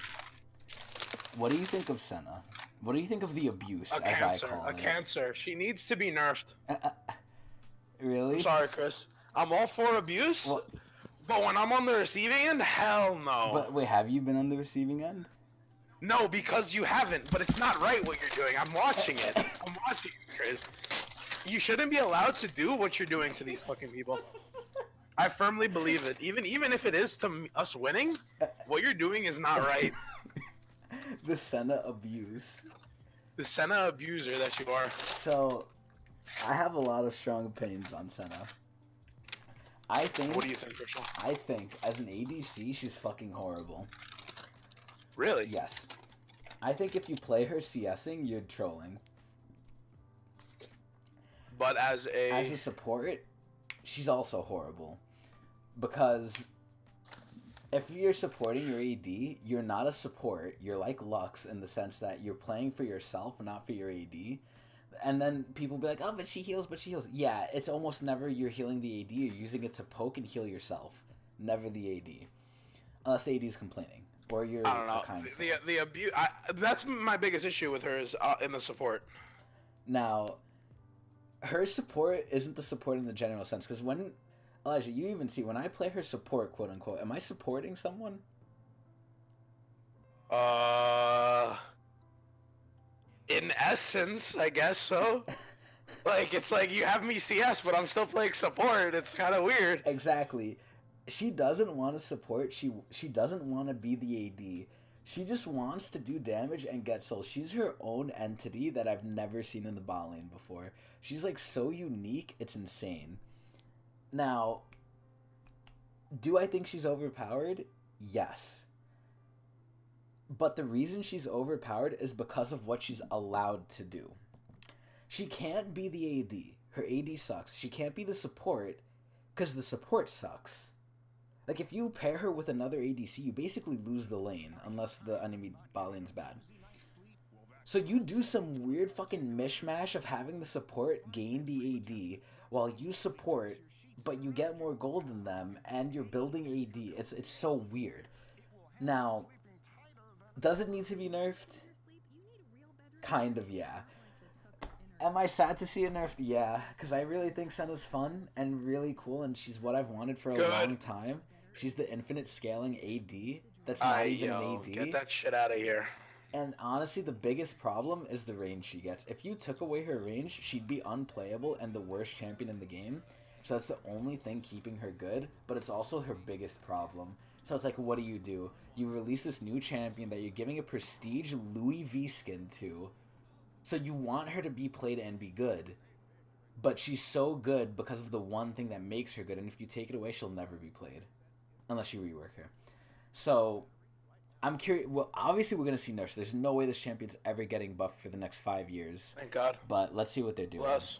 What do you think of Senna? What do you think of the abuse, A as cancer, I call a it? cancer. She needs to be nerfed. Really? I'm sorry, Chris. I'm all for abuse, Well, but when I'm on the receiving end, hell no. but wait, have you been on the receiving end? No, because you haven't. But it's not right what you're doing. I'm watching it. I'm watching it, Chris. You shouldn't be allowed to do what you're doing to these fucking people. I firmly believe it. Even if it is to us winning, what you're doing is not right. The Senna abuse. The Senna abuser that you are. So, I have a lot of strong opinions on Senna. I think. What do you think, Rachel? I think as an ADC, she's fucking horrible. Really? Yes. I think if you play her CSing, you're trolling. but as a support, she's also horrible. Because if you're supporting your AD, you're not a support. You're like Lux in the sense that you're playing for yourself, not for your AD. And then people be like, oh, but she heals, Yeah, it's almost never you're healing the AD. You're using it to poke and heal yourself. Never the AD. Unless the AD is complaining. Or you're I don't know. a kind soul. The abuse. That's my biggest issue with her is in the support. Now, her support isn't the support in the general sense. Because when... Elijah, you even see, when I play her support, quote unquote, am I supporting someone? In essence, I guess so. Like, it's like you have me CS, but I'm still playing support. It's kind of weird. Exactly. She doesn't want to support. She doesn't want to be the AD. She just wants to do damage and get souls. She's her own entity that I've never seen in the bot lane before. She's like so unique, it's insane. Now, do I think she's overpowered? Yes. But the reason she's overpowered is because of what she's allowed to do. She can't be the AD. Her AD sucks. She can't be the support because the support sucks. Like, if you pair her with another ADC, you basically lose the lane unless the enemy bot lane's bad. So you do some weird fucking mishmash of having the support gain the AD while you support, but you get more gold than them and you're building AD. It's so weird. Now, does it need to be nerfed? Kind of, yeah. Am I sad to see it nerfed? Yeah, because I really think Senna's fun and really cool, and she's what I've wanted for a long time. She's the infinite scaling AD. That's not even an AD. Get that shit out of here. And honestly, the biggest problem is the range she gets. If you took away her range, she'd be unplayable and the worst champion in the game. So that's the only thing keeping her good, but it's also her biggest problem. So it's like, what do? You release this new champion that you're giving a prestige Louis V skin to. So you want her to be played and be good. But she's so good because of the one thing that makes her good. And if you take it away, she'll never be played. Unless you rework her. So, I'm curious. Well, obviously we're going to see nerfs. There's no way this champion's ever getting buffed for the next 5 years. Thank God. But let's see what they're doing. Bless.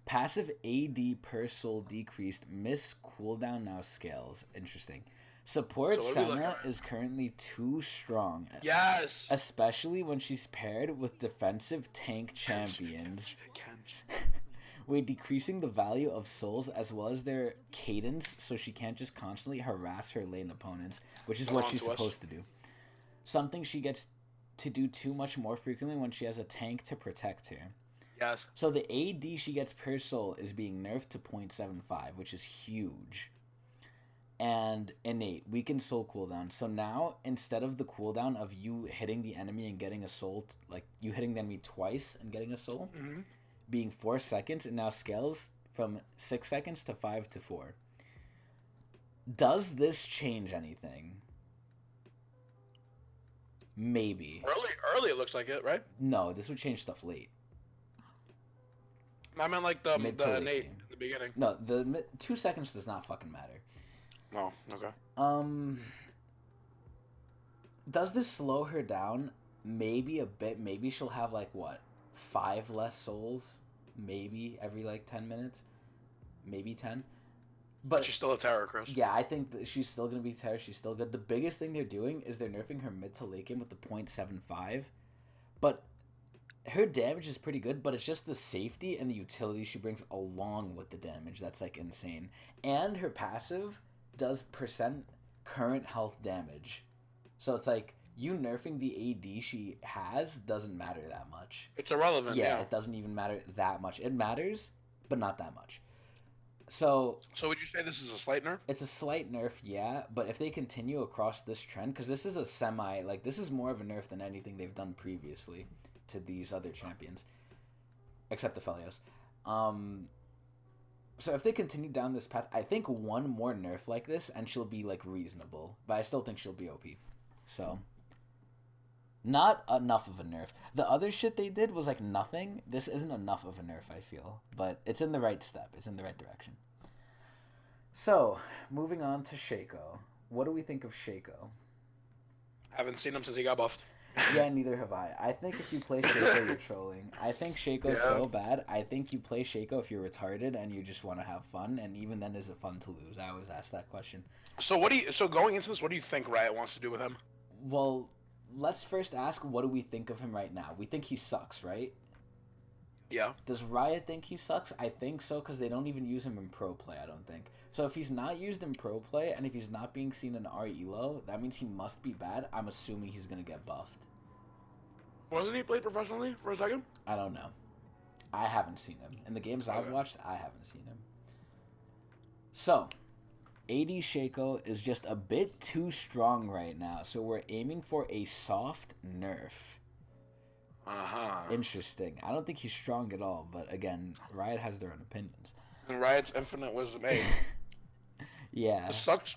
Passive AD per soul decreased. Miss cooldown now scales. Interesting. Support Senna is currently too strong. Yes! Especially when she's paired with defensive tank champions. We're decreasing the value of souls as well as their cadence so she can't just constantly harass her lane opponents, which is what she's supposed to do. Something she gets to do too much more frequently when she has a tank to protect her. Yes. So the AD she gets per soul is being nerfed to 0.75, which is huge. And innate, weakened soul cooldown. So now, instead of the cooldown of you hitting the enemy and getting a soul, like you hitting the enemy twice and getting a soul, being 4 seconds, it now scales from 6 seconds to 5 to 4. Does this change anything? Maybe. Early it looks like it, right? No, this would change stuff late. I meant like the innate in the beginning. No, the 2 seconds does not fucking matter. Oh, okay. Does this slow her down? Maybe a bit. Maybe she'll have like what? 5 less souls? Maybe every like 10 minutes? Maybe 10? But she's still a terror, Chris. Yeah, I think that she's still going to be terror. She's still good. The biggest thing they're doing is they're nerfing her mid to late game with the 0.75. But her damage is pretty good, but it's just the safety and the utility she brings along with the damage that's like insane. And her passive does percent current health damage. So it's like you nerfing the AD she has doesn't matter that much. It's irrelevant. Yeah, it doesn't even matter that much. It matters, but not that much. So would you say this is a slight nerf? It's a slight nerf, yeah, but if they continue across this trend, because this is a this is more of a nerf than anything they've done previously to these other champions, except the Felios. So if they continue down this path, I think one more nerf like this, and she'll be, like, reasonable. But I still think she'll be OP. So, not enough of a nerf. The other shit they did was, like, nothing. This isn't enough of a nerf, I feel. But it's in the right step. It's in the right direction. So, moving on to Shaco. What do we think of Shaco? Haven't seen him since he got buffed. Yeah, neither have I. I think if you play Shaco, you're trolling. I think Shaco's so bad. I think you play Shaco if you're retarded and you just want to have fun, and even then, is it fun to lose? I always ask that question. So going into this, what do you think Riot wants to do with him? Well, let's first ask, what do we think of him right now? We think he sucks, right? Yeah. Does Riot think he sucks? I think so, because they don't even use him in pro play, I don't think. So if he's not used in pro play, and if he's not being seen in RELO, that means he must be bad. I'm assuming he's going to get buffed. Wasn't he played professionally for a second? I don't know. I haven't seen him. In the games I've watched, I haven't seen him. So, AD Shaco is just a bit too strong right now, so we're aiming for a soft nerf. Interesting. I don't think he's strong at all, but again, Riot has their own opinions. And Riot's infinite wisdom, hey. Yeah. This sucks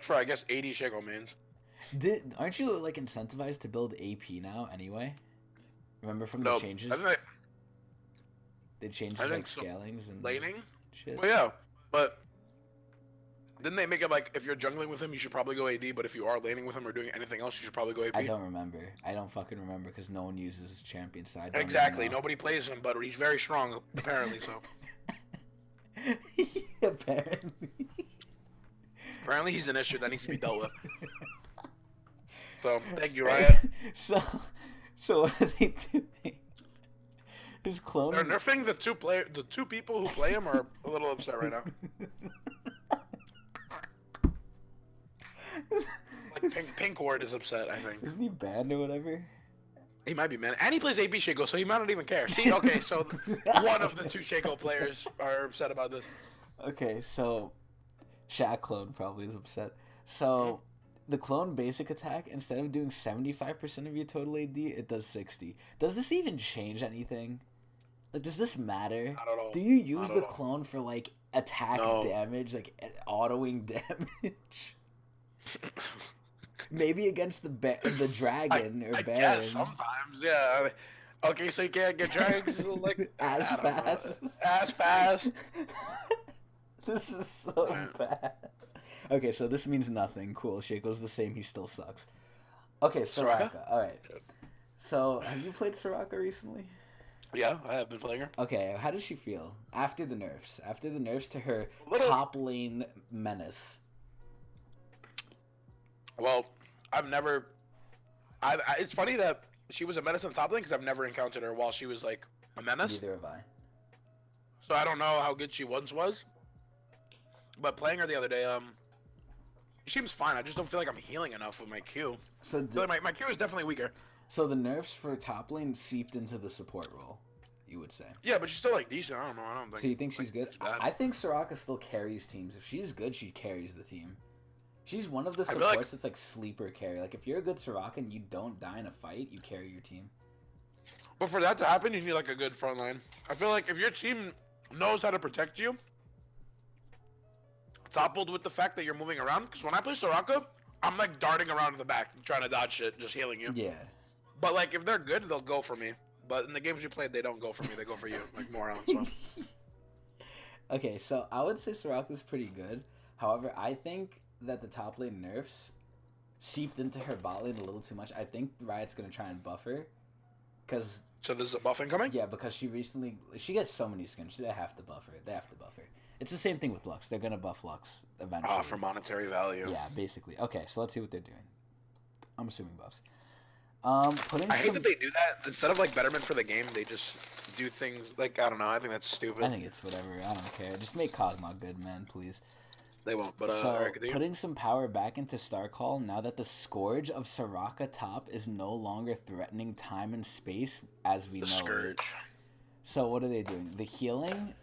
for, I guess, 80 Shaco mains. Aren't you, like, incentivized to build AP now, anyway? Remember from the No, changes? They changed, like, scalings and... Laning? Shit. Well, yeah, but... Didn't they make it like, if you're jungling with him, you should probably go AD, but if you are laning with him or doing anything else, you should probably go AP? I don't remember. I don't fucking remember, because no one uses his champion, so I don't Exactly. Nobody plays him, but he's very strong, apparently, so... Apparently. Apparently he's an issue that needs to be dealt with. So, thank you, Riot. So what are they doing? His clone... They're nerfing the two people who play him are a little upset right now. Like Pink Ward is upset, I think. Isn't he banned or whatever? He might be, man. And he plays AB Shaco, so he might not even care. See, okay, so one of the two Shaco players are upset about this. Okay, so Shaq clone probably is upset. So the clone basic attack, instead of doing 75% of your total AD, it does 60. Does this even change anything? Like, does this matter? Not at all. Do you use the clone for, like, attack damage, like autoing damage? Maybe against the dragon or I Baron. guess sometimes, yeah. Okay, so you can't get dragons like as fast. This is so bad. Okay, so this means nothing. Cool. Shaco's the same. He still sucks. Okay, Soraka. All right. So, have you played Soraka recently? Yeah, I have been playing her. Okay, how does she feel after the nerfs? After the nerfs to her top lane menace. Well, it's funny that she was a menace in top lane because I've never encountered her while she was like a menace. Neither have I. So I don't know how good she once was. But playing her the other day, she seems fine. I just don't feel like I'm healing enough with my Q. So my Q is definitely weaker. So the nerfs for top lane seeped into the support role, you would say. Yeah, but she's still like decent. I don't know. I don't think. So you think she's good? I think Soraka still carries teams. If she's good, she carries the team. She's one of the supports that's like sleeper carry. Like if you're a good Soraka and you don't die in a fight, you carry your team. But for that to happen, you need like a good front line. I feel like if your team knows how to protect you, coupled with the fact that you're moving around, because when I play Soraka, I'm like darting around in the back, trying to dodge shit, just healing you. Yeah. But like if they're good, they'll go for me. But in the games you played, they don't go for me. They go for you, like morons. So. Okay, so I would say Soraka's pretty good. However, I think that the top lane nerfs seeped into her bot lane a little too much. I think Riot's gonna try and buff her, cause so there's a buffing coming. Yeah, because she gets so many skins. They have to buff her. It's the same thing with Lux. They're gonna buff Lux eventually. Oh, for monetary value. Yeah, basically. Okay, so let's see what they're doing. I'm assuming buffs. I hate that they do that. Instead of like betterment for the game, they just do things like, I don't know. I think that's stupid. I think it's whatever. I don't care. Just make Cosmo good, man, please. They won't, but so putting some power back into Starcall now that the Scourge of Soraka top is no longer threatening time and space as we know Scourge. It. So what are they doing? The healing,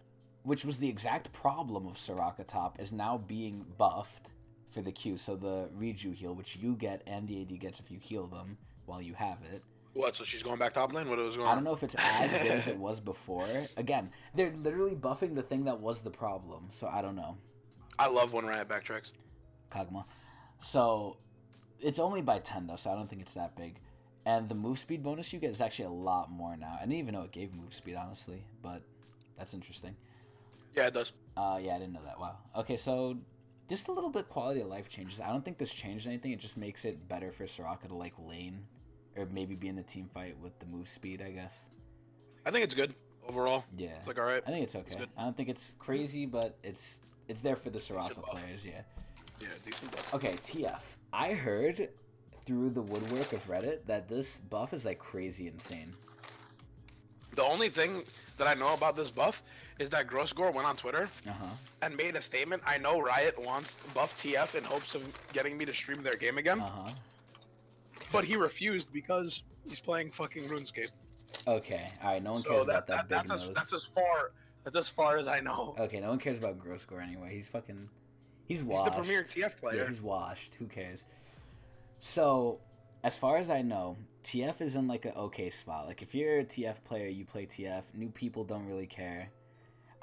which was the exact problem of Soraka top, is now being buffed for the Q. So the Reju heal, which you get and the AD gets if you heal them while you have it. What, so she's going back top lane? What was going on? I don't know if it's as good as it was before. Again, they're literally buffing the thing that was the problem, so I don't know. I love when Riot backtracks. Kaguma. So, it's only by 10 though, so I don't think it's that big. And the move speed bonus you get is actually a lot more now. I didn't even know it gave move speed, honestly, but that's interesting. Yeah, it does. Yeah, I didn't know that. Wow. Okay, so Just a little bit quality of life changes. I don't think this changed anything. It just makes it better for Soraka to like lane, or maybe be in the team fight with the move speed, I guess. I think it's good overall. Yeah, It's like all right. I think it's okay. I don't think it's crazy, but it's there for the Soraka players. Yeah. Yeah, decent buff. Okay, TF. I heard through the woodwork of Reddit that this buff is like crazy insane. The only thing that I know about this buff is that Grossgore went on Twitter and made a statement. I know Riot wants buff TF in hopes of getting me to stream their game again. But he refused because he's playing fucking RuneScape. Okay, alright, no one cares about that big nose. That's as far as I know. Okay, no one cares about Grossgore anyway. He's fucking... He's He's washed. the premier TF player. Yeah, he's washed. Who cares? So, as far as I know, TF is in like an okay spot. Like if you're a TF player, you play TF. New people don't really care.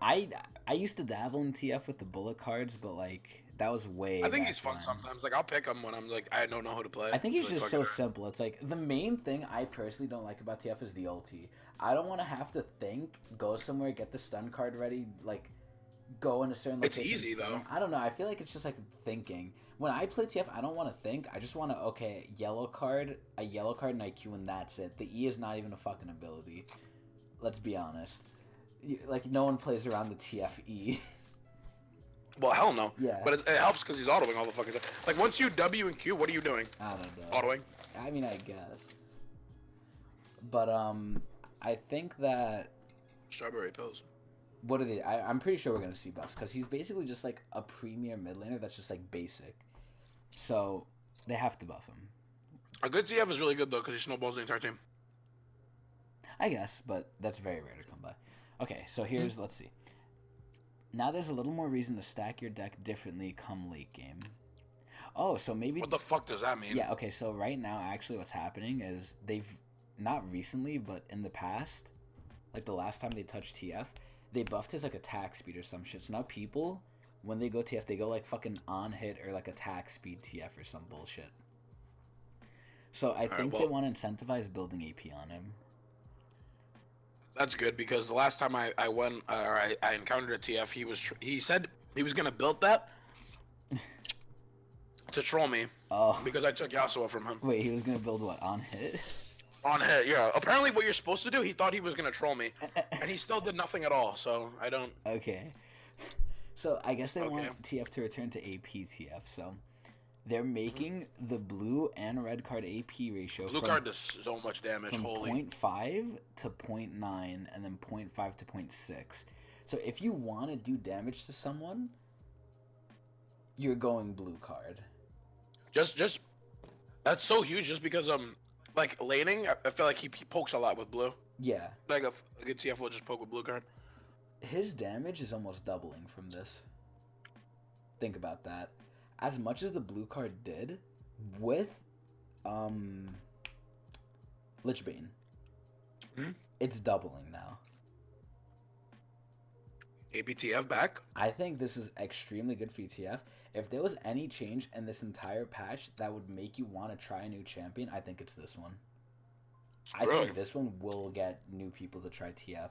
I used to dabble in TF with the bullet cards, but like that was way. I think he's fun sometimes. Like I'll pick him when I'm like I don't know how to play. I think he's just so simple. It's like the main thing I personally don't like about TF is the ulti. I don't want to have to think, go somewhere, get the stun card ready, like go in a certain location. It's easy though. I don't know. I feel like it's just like thinking. When I play TF, I don't want to think. I just want to a yellow card and IQ, and that's it. The E is not even a fucking ability. Let's be honest. Like no one plays around the TFE. Well, hell no. Yeah. But it helps because he's autoing all the fucking stuff. Like once you W and Q, what are you doing? I don't know. Autoing. I mean, I guess. But I think that. Strawberry pills. What are they? I'm pretty sure we're gonna see buffs because he's basically just like a premier mid laner that's just like basic. So they have to buff him. A good TF is really good though because he snowballs the entire team. I guess, but that's very rare to come by. Okay, so here's let's see. Now there's a little more reason to stack your deck differently come late game. Oh, so maybe... What the fuck does that mean? Yeah, okay, so right now actually what's happening is they've, not recently, but in the past, like the last time they touched TF, they buffed his like attack speed or some shit. So now people, when they go TF, they go like fucking on hit or like attack speed TF or some bullshit. So I think they want to incentivize building AP on him. That's good because the last time I went or I encountered a TF, he said he was gonna build that to troll me. Oh. Because I took Yasuo from him. Wait, he was gonna build what, on hit? On hit, yeah. Apparently, what you're supposed to do, he thought he was gonna troll me, and he still did nothing at all. So I don't. Okay. So I guess they want TF to return to AP TF. So they're making the blue and red card AP ratio. Blue card does so much damage. From Holy. 0.5 to 0.9 and then 0.5 to 0.6. So if you want to do damage to someone, you're going blue card. Just that's so huge. Just because like laning, I feel like he pokes a lot with blue. Yeah. Like a good TF will just poke with blue card. His damage is almost doubling from this. Think about that. As much as the blue card did with Lichbane, it's doubling now. APTF back? I think this is extremely good for ETF. If there was any change in this entire patch that would make you want to try a new champion, I think it's this one. I think this one will get new people to try TF.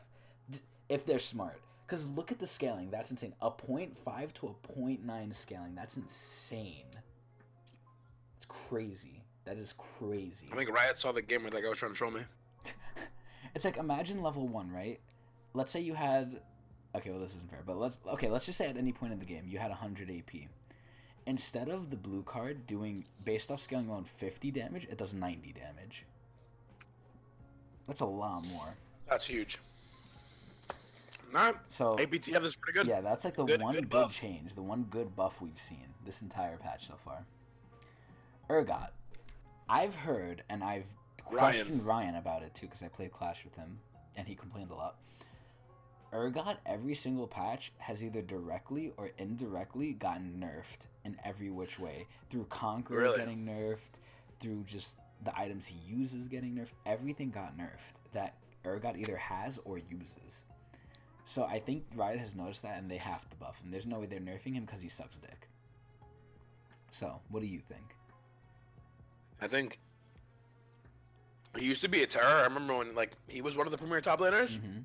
If they're smart. Because look at the scaling. That's insane. A 0.5 to a 0.9 scaling. That's insane. It's crazy. That is crazy. I think Riot saw the game where that guy was trying to troll me. It's like, imagine level 1, right? Let's say you had... Okay, well, this isn't fair. But let's just say at any point in the game, you had 100 AP. Instead of the blue card doing, based off scaling alone, 50 damage, it does 90 damage. That's a lot more. That's huge. Nah, so APTF is pretty good. Yeah, that's like the one good change, the one good buff we've seen this entire patch so far. Urgot. I've heard, and I've questioned Ryan about it too, because I played Clash with him, and he complained a lot. Urgot, every single patch, has either directly or indirectly gotten nerfed in every which way. Through Conqueror getting nerfed, through just the items he uses getting nerfed. Everything got nerfed that Urgot either has or uses. So I think Riot has noticed that, and they have to buff him. There's no way they're nerfing him because he sucks dick. So, what do you think? I think he used to be a terror. I remember when he was one of the premier top laners. Mm-hmm.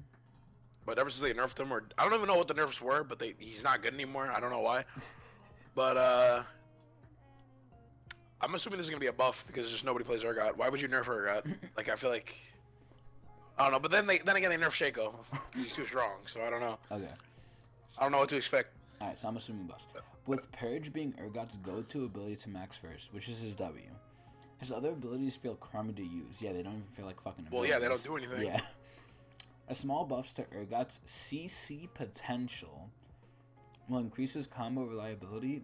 But ever since they nerfed him, or I don't even know what the nerfs were, but he's not good anymore. I don't know why. But I'm assuming this is gonna be a buff because just nobody plays Urgot. Why would you nerf Urgot? Like I feel like I don't know. But then again they nerf Shaco. He's too strong, so I don't know. Okay. I don't know what to expect. Alright, so I'm assuming buffs. With Purge being Urgot's go-to ability to max first, which is his W, his other abilities feel crummy to use. Yeah, they don't even feel like fucking abilities. Well, yeah, they don't do anything. Yeah. A small buffs to Urgot's CC potential will increase his combo reliability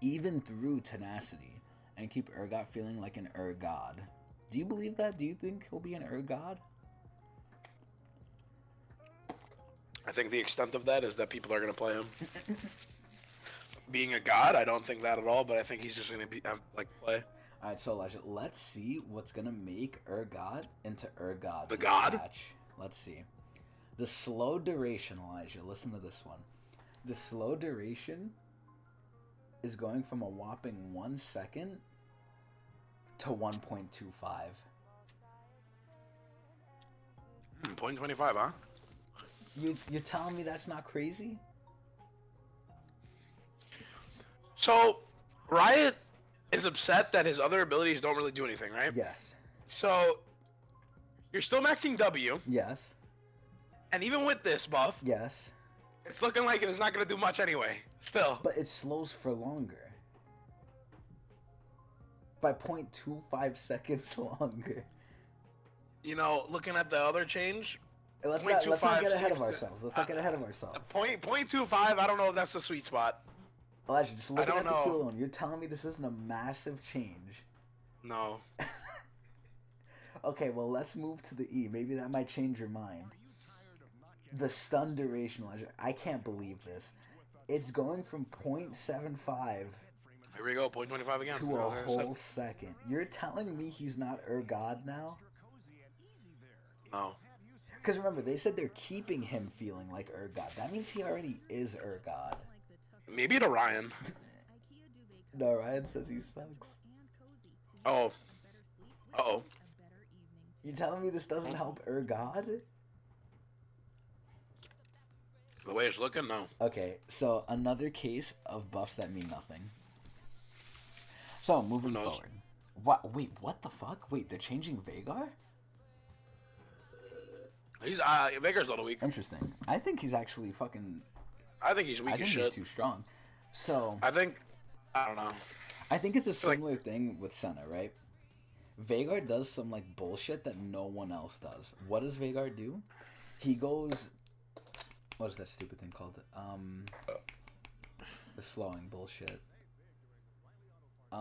even through tenacity and keep Urgot feeling like an Urgod. Do you believe that? Do you think he'll be an Urgod? I think the extent of that is that people are going to play him. Being a god, I don't think that at all, but I think he's just going to have play. Alright, so Elijah, let's see what's going to make Urgot into Urgod. The god? Match. Let's see. The slow duration, Elijah. Listen to this one. The slow duration is going from a whopping 1 second to 1.25. 0.25, huh? You're telling me that's not crazy? So, Riot is upset that his other abilities don't really do anything, right? Yes. So, you're still maxing W, Yes. and even with this buff, Yes. it's looking like it's not going to do much anyway. Still. But it slows for longer. By 0.25 seconds longer. You know, looking at the other change, Let's not get ahead of ourselves. Let's not get ahead of ourselves. 0.25, I don't know if that's the sweet spot. Elijah, just looking at the know. Q alone, you're telling me this isn't a massive change. No. Okay, well, let's move to the E. Maybe that might change your mind. The stun duration, Elijah. I can't believe this. It's going from 0.75 Here we go, 0.25 again. to a whole second. You're telling me he's not Urgod now? No. Because remember, they said they're keeping him feeling like Urgod. That means he already is Urgod. Maybe to Ryan. No, Ryan says he sucks. Oh. Uh-oh. You're telling me this doesn't help Urgod? The way it's looking, no. Okay, so another case of buffs that mean nothing. So, moving forward. What? Wait, what the fuck? Wait, they're changing Vhagar? He's Vagar's a little weak. Interesting. I think he's actually fucking... I think he's weak as shit. He's too strong. So... I don't know. I think it's a similar thing with Senna, right? Vhagar does some, like, bullshit that no one else does. What does Vhagar do? He goes... What is that stupid thing called? The slowing bullshit. The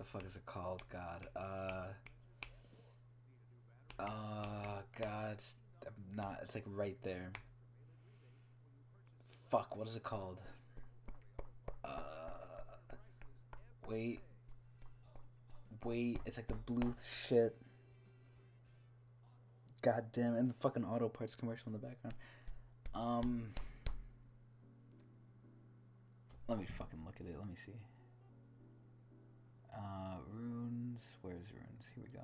fuck is it called? God. God. I'm not. It's like right there. Fuck. What is it called? Wait. It's like the blue shit. God damn, and the fucking auto parts commercial in the background. Let me fucking look at it. Let me see. Runes. Where's runes? Here we go.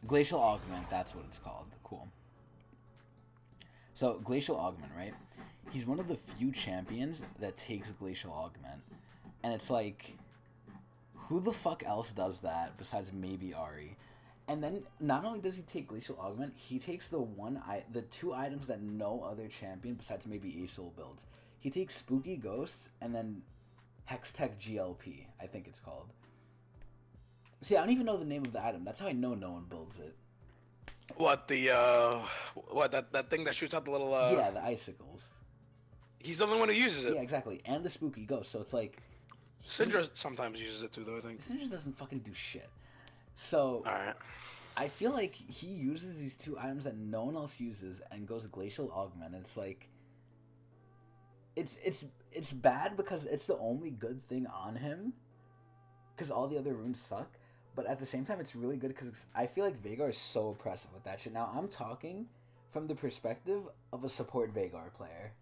Glacial Augment. That's what it's called. Cool. So, Glacial Augment, right? He's one of the few champions that takes Glacial Augment. And it's like, who the fuck else does that besides maybe Ari? And then, not only does he take Glacial Augment, he takes the two items that no other champion besides maybe Aesol builds. He takes Spooky Ghosts and then Hextech GLP, I think it's called. See, I don't even know the name of the item. That's how I know no one builds it. What, that thing that shoots out the little, Yeah, the icicles. He's the only one who uses it. Yeah, exactly. And the Spooky Ghost, so it's like... Syndra sometimes uses it too, though, I think. Syndra doesn't fucking do shit. So... Alright. I feel like he uses these two items that no one else uses and goes Glacial Augment. It's like... It's bad because it's the only good thing on him. Because all the other runes suck. But at the same time, it's really good because I feel like Vhagar is so oppressive with that shit. Now, I'm talking from the perspective of a support Vhagar player.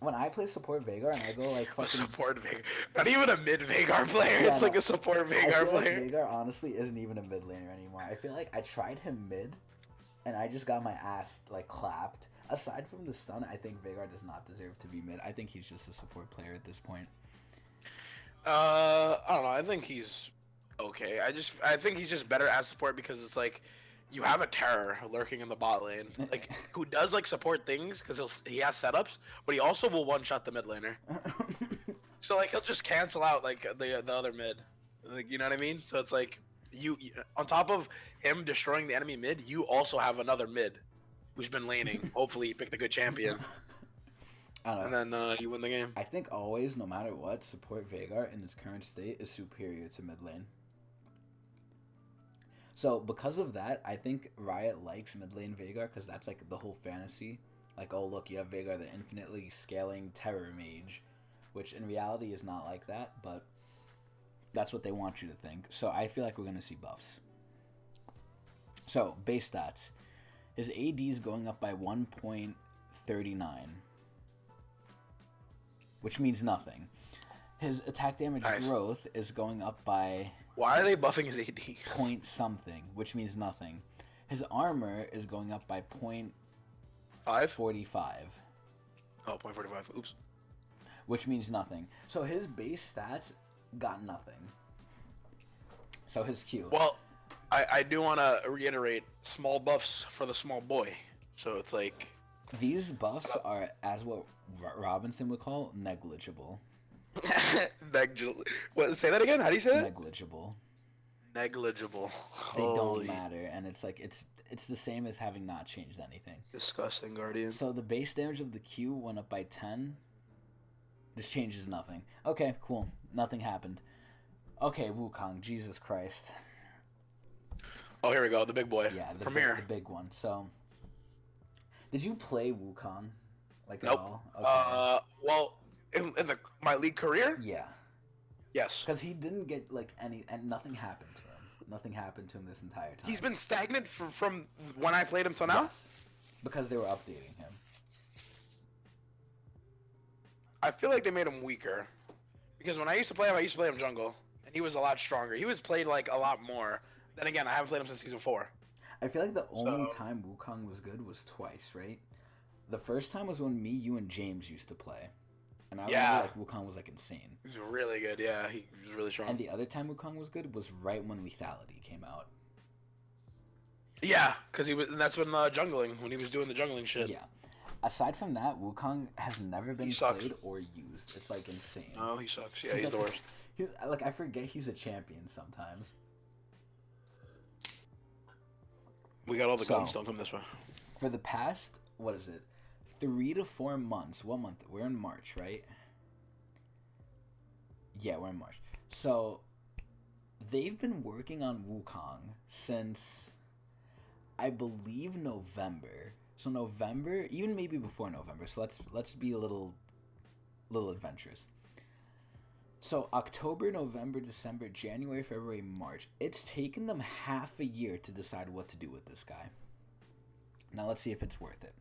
When I play support Vhagar and I go like fucking... Support Vhagar. Not even a mid Vhagar player. Yeah, it's like a support Vhagar player. Like Vhagar honestly isn't even a mid laner anymore. I feel like I tried him mid and I just got my ass like clapped. Aside from the stun, I think Veigar does not deserve to be mid. I think he's just a support player at this point. I don't know. I think he's okay. I think he's just better as support because it's like you have a terror lurking in the bot lane, like who does like support things because he has setups, but he also will one shot the mid laner. So like he'll just cancel out like the other mid, like you know what I mean. So it's like you on top of him destroying the enemy mid, you also have another mid who's been laning. Hopefully, he picked a good champion. I don't know. And then you win the game. I think always, no matter what, support Veigar in its current state is superior to mid lane. So because of that, I think Riot likes mid lane Veigar because that's like the whole fantasy. Like, oh look, you have Veigar, the infinitely scaling terror mage, which in reality is not like that, but that's what they want you to think. So I feel like we're gonna see buffs. So base stats, his AD is going up by 1.39. Which means nothing. His attack damage growth is going up by... Why are they buffing his AD? Point something, which means nothing. His armor is going up by 0.45. Oh, 0.45. Oops. Which means nothing. So his base stats got nothing. So his Q. Well, I do want to reiterate small buffs for the small boy. So it's like... These buffs are, as what Robinson would call, negligible. What? Say that again. How do you say that? Negligible. Negligible. They don't matter, and it's like it's the same as having not changed anything. Disgusting, Guardian. So the base damage of the Q went up by 10. This changes nothing. Okay, cool. Nothing happened. Okay, Wukong. Jesus Christ. Oh, here we go. The big boy. Yeah, Premier. The big one. So, did you play Wukong? Like nope. At all? Okay. Well, in my league career? Yeah. Yes. Because he didn't get like any, and nothing happened to him. Nothing happened to him this entire time. He's been stagnant from when I played him till now? Yes. Because they were updating him. I feel like they made him weaker. Because when I used to play him jungle. And he was a lot stronger. He was played like a lot more. Then again, I haven't played him since season 4. I feel like the only time Wukong was good was twice, right? The first time was when me, you, and James used to play. And I remember like Wukong was like insane. He was really good, yeah. He was really strong. And the other time Wukong was good was right when Lethality came out. Yeah, because that's when when he was doing the jungling shit. Yeah. Aside from that, Wukong has never been played or used. It's like insane. Oh, he sucks. Yeah, he's the worst. I forget he's a champion sometimes. We got all the guns. Don't come this way. For the past, 3 to 4 months. What month? We're in March, right? Yeah, we're in March. So, they've been working on Wukong since, I believe, November. So November, even maybe before November. So let's be a little adventurous. So October, November, December, January, February, March. It's taken them half a year to decide what to do with this guy. Now let's see if it's worth it.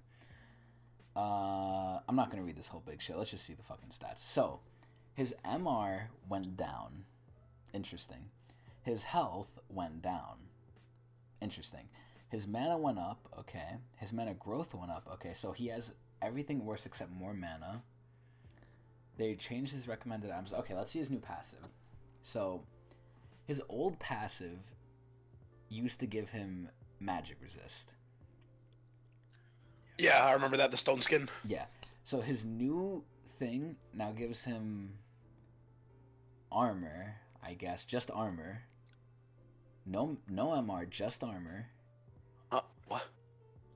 I'm not going to read this whole big shit. Let's just see the fucking stats. So, his MR went down. Interesting. His health went down. Interesting. His mana went up. Okay. His mana growth went up. Okay, so he has everything worse except more mana. They changed his recommended items. Okay, let's see his new passive. So, his old passive used to give him magic resist. Yeah, I remember that, the stone skin. Yeah. So his new thing now gives him armor, I guess. Just armor. No MR, just armor. What?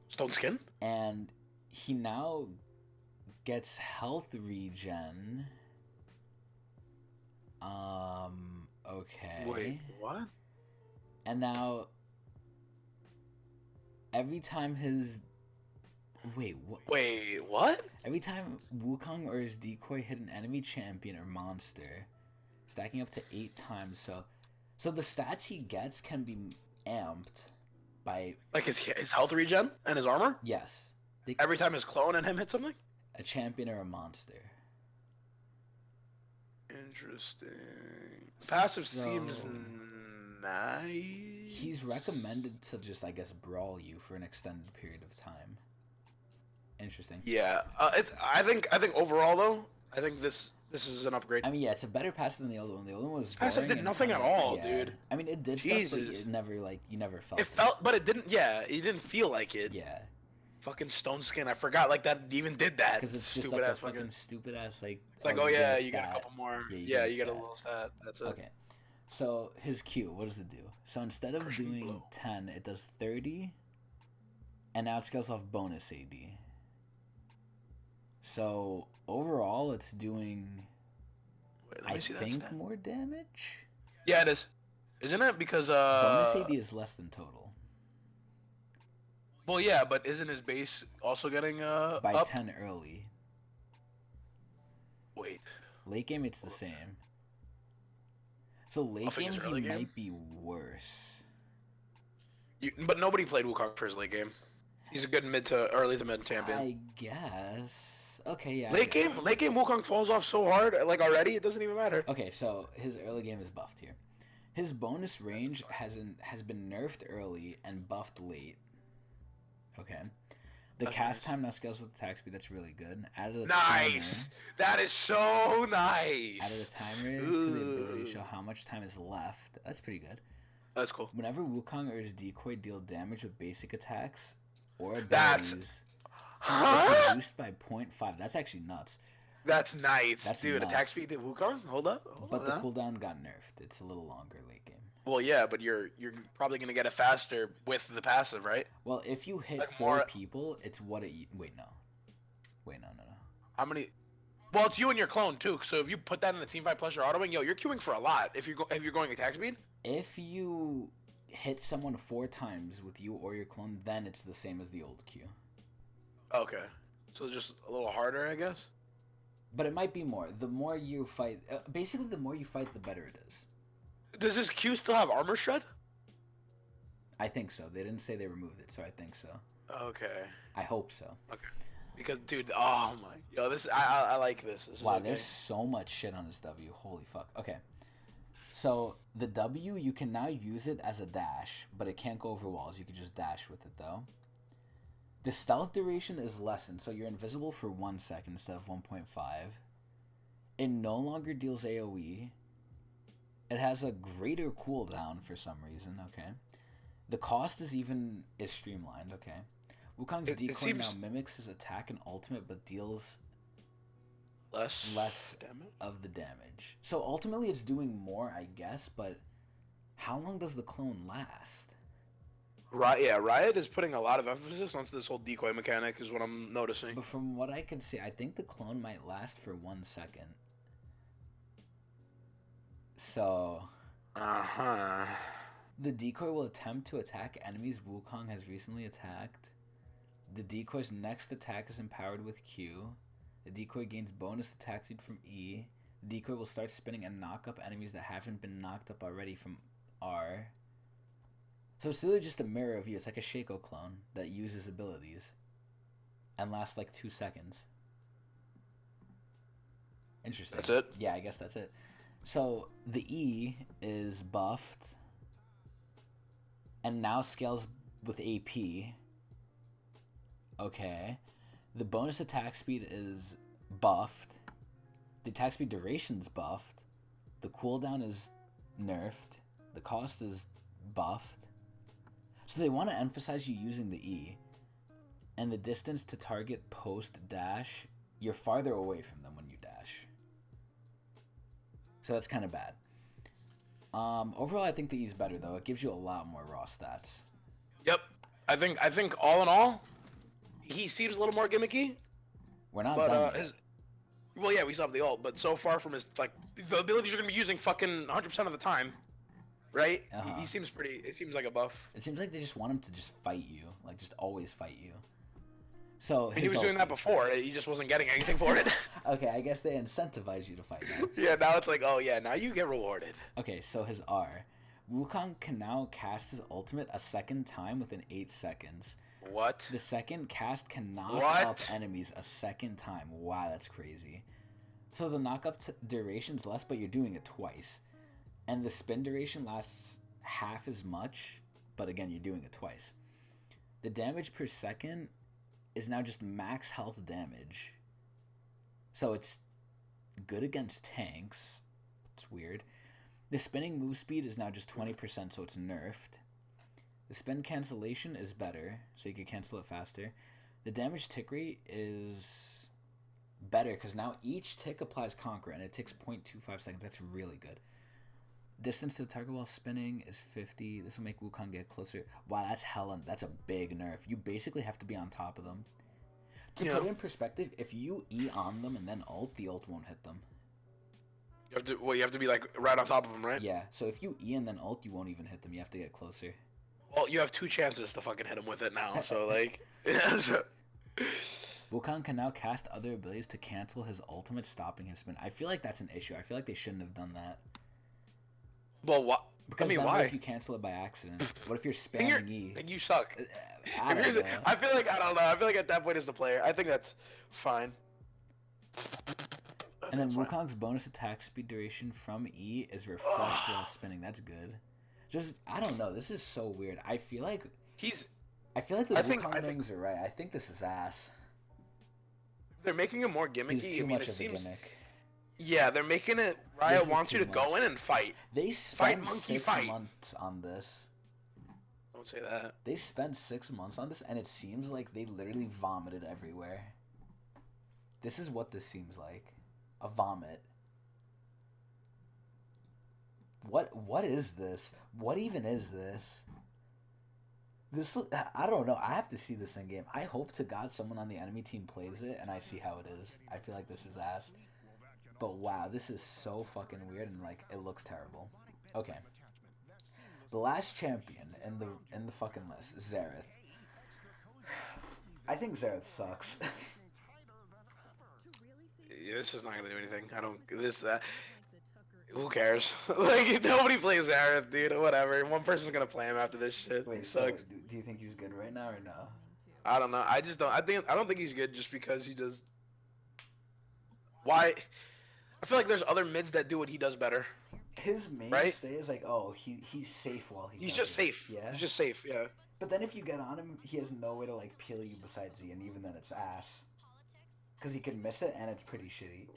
Stone skin? And he now gets health regen. Okay. Wait, what? And now every time his... Wait, what? Every time Wukong or his decoy hit an enemy champion or monster, stacking up to 8 times. So the stats he gets can be amped by... Like his health regen and his armor? Yes. Every time his clone and him hit something? A champion or a monster. Interesting. Passive seems nice. He's recommended to just, I guess, brawl you for an extended period of time. Interesting. Yeah, I think overall though, I think this is an upgrade. I mean, yeah, it's a better passive than the other one. The other one was Passive boring did and nothing kinda, at all, yeah. dude. I mean, it did stuff, but Jesus. it never, like, you never felt It felt, but it didn't. Yeah, it didn't feel like it. Yeah. Fucking Stone Skin. I forgot like that even did that. Because it's just Stupid like a ass fucking stupid ass, like... It's like, oh, oh you get yeah, a you got a stat. couple more. Yeah, You get got a a little stat. That's it. Okay. So, his Q, what does it do? So, instead of Crushing doing blow. 10, it does 30. And now it scales off bonus AD. So, overall, it's doing... Wait, let me I see that think stat. more damage? Yeah, it is. Isn't it? Because Bonus AD is less than total. Well, yeah, but isn't his base also getting By up? 10 early. Wait. Late game, it's the same. So late Upping game, his he early game? might be worse. But nobody played Wukong for his late game. He's a good early to mid champion. I guess. Okay, yeah. I Late guess. game Wukong falls off so hard, like already, it doesn't even matter. Okay, so his early game is buffed here. His bonus range has been nerfed early and buffed late. Okay. The That's cast nice. time now scales with attack speed. That's really good. Added a Nice! That is so nice! Added a timer to the ability to show how much time is left. That's pretty good. That's cool. Whenever Wukong or his decoy deal damage with basic attacks or That's- abilities, Huh? it's reduced by 0.5. That's actually nuts. That's nice. That's Dude, nuts. attack speed to Wukong? Hold up. But the huh? cooldown got nerfed. It's a little longer late game. Well, yeah, but you're probably gonna get it faster with the passive, right? Well, if you hit Like 4 more- people, it's what it... Wait, no. No. How many? Well, it's you and your clone too. So if you put that in the team fight plus your autoing, yo, you're queuing for a lot. If you're going attack speed. If you hit someone 4 times with you or your clone, then it's the same as the old Q. Okay. So it's just a little harder, I guess. But it might be more. The more you fight... basically, the more you fight, the better it is. Does this Q still have armor shred? I think so. They didn't say they removed it, so I think so. Okay. I hope so. Okay. Because, dude, oh my, yo, this I like this. This is Wow, okay. there's so much shit on this W. Holy fuck. Okay. So, the W, you can now use it as a dash, but it can't go over walls. You can just dash with it, though. The stealth duration is lessened, so you're invisible for 1 second instead of 1.5. It no longer deals AoE. It has a greater cooldown for some reason, okay? The cost is streamlined, okay? Wukong's It decoy seems- now mimics his attack and ultimate, but deals less damage of the damage. So ultimately it's doing more, I guess, but how long does the clone last? Right, yeah, Riot is putting a lot of emphasis onto this whole decoy mechanic, is what I'm noticing. But from what I can see, I think the clone might last for 1 second. So... Uh-huh. The decoy will attempt to attack enemies Wukong has recently attacked. The decoy's next attack is empowered with Q. The decoy gains bonus attack speed from E. The decoy will start spinning and knock up enemies that haven't been knocked up already from R. So it's really just a mirror of you. It's like a Shaco clone that uses abilities and lasts like 2 seconds. Interesting. That's it? Yeah, I guess that's it. So the E is buffed and now scales with AP. Okay. The bonus attack speed is buffed. The attack speed duration's buffed. The cooldown is nerfed. The cost is buffed. So they want to emphasize you using the E. And the distance to target post dash, you're farther away from them when you dash. So that's kind of bad. Overall, I think the E is better though. It gives you a lot more raw stats. Yep. I think all in all, he seems a little more gimmicky. We're not But done yet. well, yeah, we still have the ult, but so far from his like the abilities you're gonna be using fucking 100% of the time, right? Uh-huh. He seems pretty. It seems like a buff. It seems like they just want him to just fight you, like just always fight you. So He his was doing that ulti- before. He just wasn't getting anything for it. Okay, I guess they incentivize you to fight now. Yeah, now it's like, oh yeah, now you get rewarded. Okay, so his R. Wukong can now cast his ultimate a second time within 8 seconds. What? The second cast can knock What? up enemies a second time. Wow, that's crazy. So the knock up duration's less, but you're doing it twice. And the spin duration lasts half as much, but again, you're doing it twice. The damage per second is now just max health damage. So it's good against tanks. It's weird. The spinning move speed is now just 20%, so it's nerfed. The spin cancellation is better, so you can cancel it faster. The damage tick rate is better, because now each tick applies Conquer, and it takes 0.25 seconds. That's really good. Distance to the target while spinning is 50. This will make Wukong get closer. Wow, that's a big nerf. You basically have to be on top of them. To put it in perspective, if you E on them and then ult, the ult won't hit them. You have to be like right on top of them, right? Yeah, so if you E and then ult, you won't even hit them. You have to get closer. Well, you have 2 chances to fucking hit him with it now, so like... Yeah, so... Wukong can now cast other abilities to cancel his ultimate, stopping his spin. I feel like that's an issue. I feel like they shouldn't have done that. Well, what? Because I mean, then why? What if you cancel it by accident? What if you're spamming E? Then you suck. I don't know. I feel like, I don't know. I feel like at that point as the player, I think that's fine. And then Wukong's bonus attack speed duration from E is refreshed while spinning. That's good. Just, I don't know. This is so weird. I feel like the Wukong things are right. I think this is ass. They're making it more gimmicky. He's too much of a gimmick. Yeah, they're making it. Riot wants you to go in and fight. They spent 6 months on this. Don't say that. They spent 6 months on this, and it seems like they literally vomited everywhere. This is what this seems like. A vomit. What is this? What even is this? I don't know. I have to see this in game. I hope to God someone on the enemy team plays it and I see how it is. I feel like this is ass. But wow, this is so fucking weird and like it looks terrible. Okay. The last champion in the fucking list, Xerath. I think Xerath sucks. Yeah, this is not gonna do anything. Who cares? Like, nobody plays Xerath, dude. Whatever. One person's gonna play him after this shit. Wait, he sucks. So, do you think he's good right now or no? I don't know. I don't think he's good just because he does. Why? I feel like there's other mids that do what he does better. His mainstay is like, oh, he's safe while he's just safe. Yeah. He's just safe. Yeah. But then if you get on him, he has no way to like peel you besides Z, and even then it's ass. Because he can miss it, and it's pretty shitty.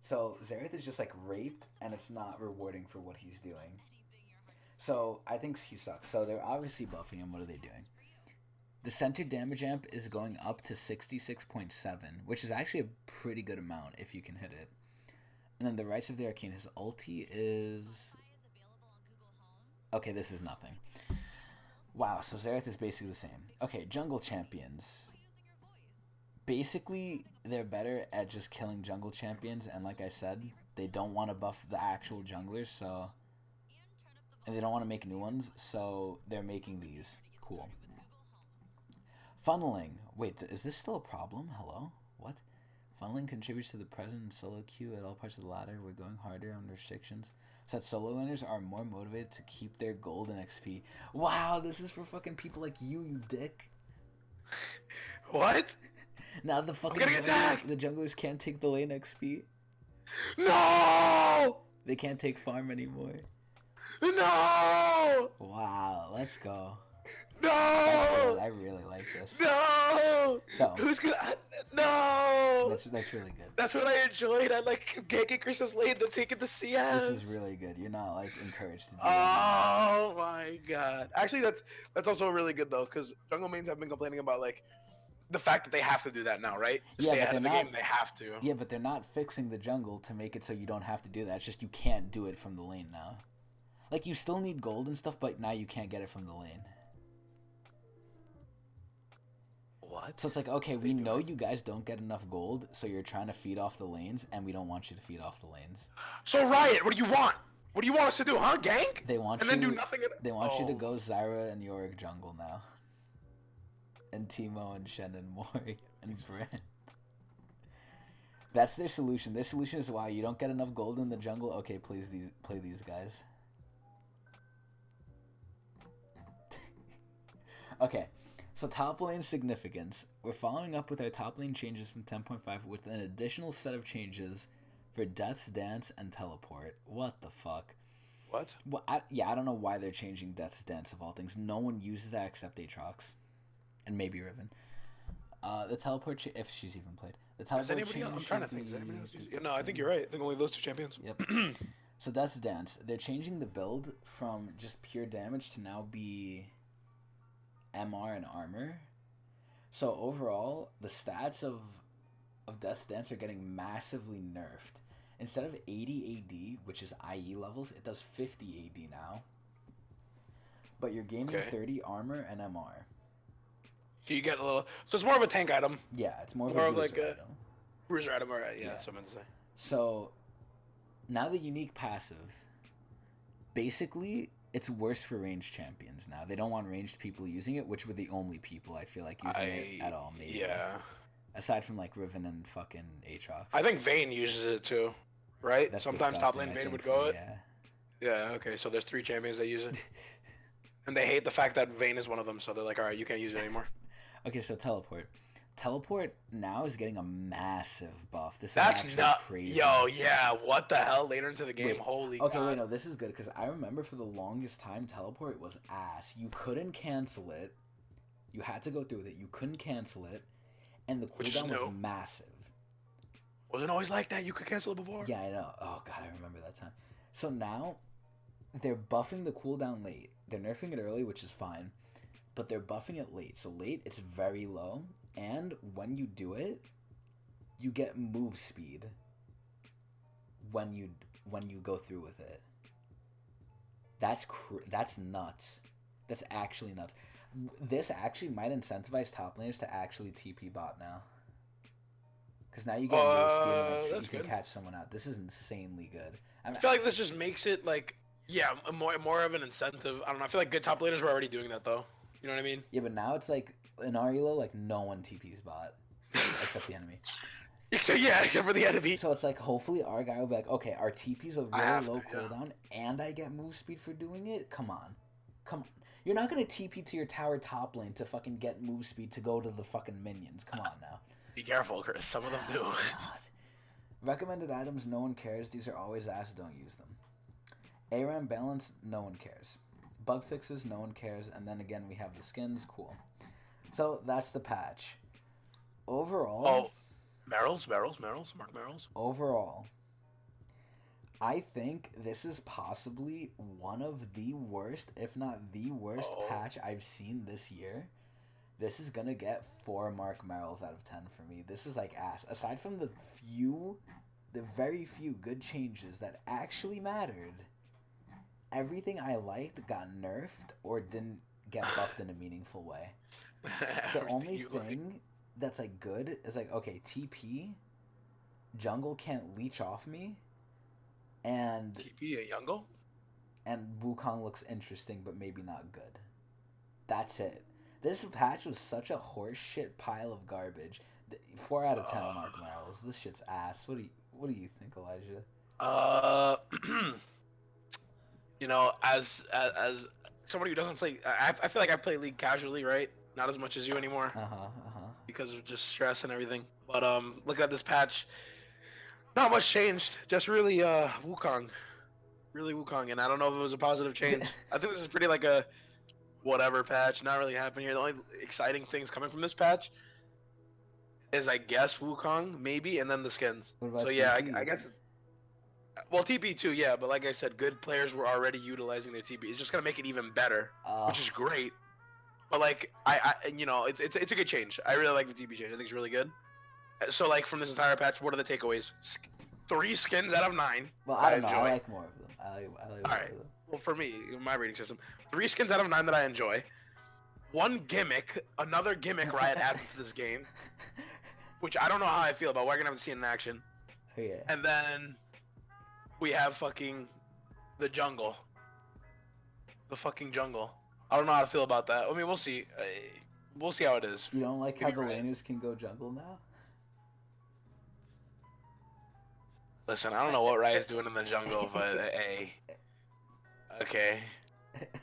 So Xerath is just like raped, and it's not rewarding for what he's doing. So I think he sucks. So they're obviously buffing him. What are they doing? The center damage amp is going up to 66.7, which is actually a pretty good amount if you can hit it. And then the Rites of the Arcane, his ulti is... Okay, this is nothing. Wow, so Xerath is basically the same. Okay, jungle champions. Basically, they're better at just killing jungle champions, and like I said, they don't want to buff the actual junglers, so... And they don't want to make new ones, so they're making these. Cool. Funneling. Wait, is this still a problem? Hello? What? Funneling contributes to the present solo queue at all parts of the ladder. We're going harder on restrictions so that solo laners are more motivated to keep their gold and XP. Wow, this is for fucking people like you dick. What? Now the fucking the junglers can't take the lane XP. No! They can't take farm anymore. No! Wow, let's go. No! I really like this. No! So, who's gonna... No! That's really good. That's what I enjoyed. I like ganking Chris's lane to take it to CS. This is really good. You're not like encouraged to do Oh my god. Actually, that's also really good though, because jungle mains have been complaining about like the fact that they have to do that now, right? To stay ahead of the game, they have to. Yeah, but they're not fixing the jungle to make it so you don't have to do that. It's just you can't do it from the lane now. Like, you still need gold and stuff, but now you can't get it from the lane. What? So it's like, okay, we know you guys don't get enough gold, so you're trying to feed off the lanes, and we don't want you to feed off the lanes. So Riot, what do you want? What do you want us to do, huh? Gank? They want and you, then do nothing. They want you to go Zyra and Yorick jungle now. And Teemo and Shen and Mori and Brand. That's their solution. Their solution is, wow, you don't get enough gold in the jungle? Okay, please play these guys. Okay, so top lane significance. We're following up with our top lane changes from 10.5 with an additional set of changes for Death's Dance and Teleport. What the fuck? What? Well, I don't know why they're changing Death's Dance of all things. No one uses that except Aatrox, and maybe Riven. The teleport, if she's even played. The Does teleport anybody else? change I'm trying to should think. Does anybody be... else use it? No, I think you're right. I think only those two champions. Yep. So Death's Dance. They're changing the build from just pure damage to now be MR and armor. So overall, the stats of Death's Dance are getting massively nerfed. Instead of 80 AD, which is IE levels, it does 50 AD now. But you're gaining 30 armor and MR. So you get a little. So it's more of a tank item. Yeah, it's more of More a of like a item. bruiser item, alright? Yeah, that's what I meant to say. So now the unique passive, basically, it's worse for ranged champions now. They don't want ranged people using it, which were the only people I feel like using it at all. Maybe. Yeah. Aside from like Riven and fucking Aatrox. I think Vayne uses it too, right? That's Sometimes top disgusting. lane I Vayne would think go so, it. Yeah. Okay. So there's 3 champions that use it, and they hate the fact that Vayne is one of them. So they're like, all right, you can't use it anymore. Okay, so teleport. Teleport now is getting a massive buff. This That's is not crazy. Yo, yeah. What the hell? Later into the game, Wait, holy. Okay, God. wait, no, this is good because I remember for the longest time, teleport was ass. You couldn't cancel it. You had to go through with it. You couldn't cancel it, and the cooldown was massive. Wasn't always like that. You could cancel it before. Yeah, I know. Oh god, I remember that time. So now, they're buffing the cooldown late. They're nerfing it early, which is fine, but they're buffing it late. So late, it's very low, and when you do it, you get move speed. When you go through with it, that's nuts. That's actually nuts. This actually might incentivize top laners to actually TP bot now. Because now you get move speed and you can catch someone out. This is insanely good. I feel like this just makes it like, yeah, more of an incentive. I don't know. I feel like good top laners were already doing that though. You know what I mean? Yeah, but now it's like in our elo, like no one TPs bot except the enemy. Except for the enemy. So it's like hopefully our guy will be like, okay, our TP's a really low cooldown, and I get move speed for doing it. Come on. You're not gonna TP to your tower top lane to fucking get move speed to go to the fucking minions. Come on now. Be careful, Chris. Some of them do. God. Recommended items, no one cares. These are always ass, don't use them. ARAM balance, no one cares. Bug fixes, no one cares. And then again, we have the skins, cool. So that's the patch. Overall... Oh, Merrills, Marc Merrills. Overall, I think this is possibly one of the worst, if not the worst patch I've seen this year. This is going to get 4 Marc Merrills out of 10 for me. This is like ass. Aside from the very few good changes that actually mattered, everything I liked got nerfed or didn't get buffed in a meaningful way. The only thing that's like good is like, okay, TP, jungle can't leech off me, and TP a jungle? And Wukong looks interesting, but maybe not good. That's it. This patch was such a horseshit pile of garbage. 4 out of 10 Marc Merrills. This shit's ass. What do you think, Elijah? You know, as somebody who doesn't play, I feel like I play League casually, right? Not as much as you anymore. Because of just stress and everything. But looking at this patch, not much changed. Just really Wukong. Really Wukong, and I don't know if it was a positive change. I think this is pretty like a whatever patch, not really happening here. The only exciting things coming from this patch is, I guess, Wukong, maybe, and then the skins. So yeah, I guess it's... Well, TP too, yeah, but like I said, good players were already utilizing their TP. It's just gonna make it even better, which is great. But like, I you know, it's a good change. I really like the TP change. I think it's really good. So like, from this entire patch, what are the takeaways? 3 skins out of 9. Well, I don't know. I like more of them. I like more of them. Well, for me, in my rating system, 3 skins out of 9 that I enjoy. 1 gimmick, another gimmick Riot added to this game, which I don't know how I feel about. We're gonna have to see it in action. Oh, yeah. And then we have fucking the jungle. The fucking jungle. I don't know how to feel about that. I mean, we'll see. We'll see how it is. You don't like how the laners can go jungle now? Listen, I don't know what Riot's doing in the jungle, but hey. Okay.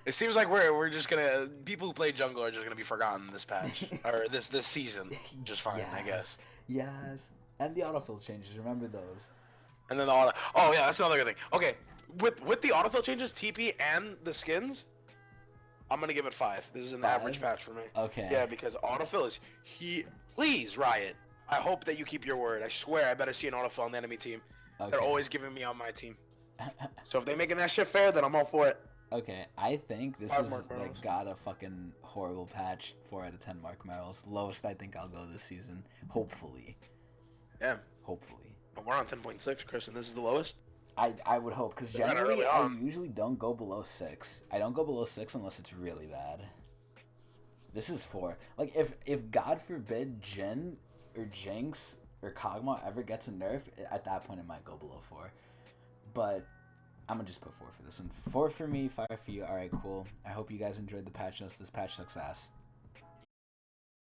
It seems like we're just gonna... People who play jungle are just gonna be forgotten this patch. Or this season. Just fine, yes, I guess. Yes. And the autofill changes, remember those. And then the auto... Oh, yeah, that's another good thing. Okay, With the autofill changes, TP and the skins, I'm gonna give it 5. This is an 5? average patch for me. Okay. Yeah, because autofill is Please, Riot. I hope that you keep your word. I swear, I better see an autofill on the enemy team. Okay. They're always giving me on my team. So if they're making that shit fair, then I'm all for it. Okay, I think this 5 is Marc like Merrills. got a fucking horrible patch. 4 out of 10 Marc Merrills. Lowest I think I'll go this season. Hopefully. Damn. Hopefully. But we're on 10.6, Chris, and this is the lowest. I would hope, because They're kinda generally early I on. usually don't go below 6. I don't go below 6 unless it's really bad. This is 4. Like, if God forbid Jin or Jinx or Kog'Maw ever gets a nerf, at that point it might go below 4. But I'm gonna just put 4 for this one. 4 for me, 5 for you. Alright, cool. I hope you guys enjoyed the patch notes. This patch sucks ass.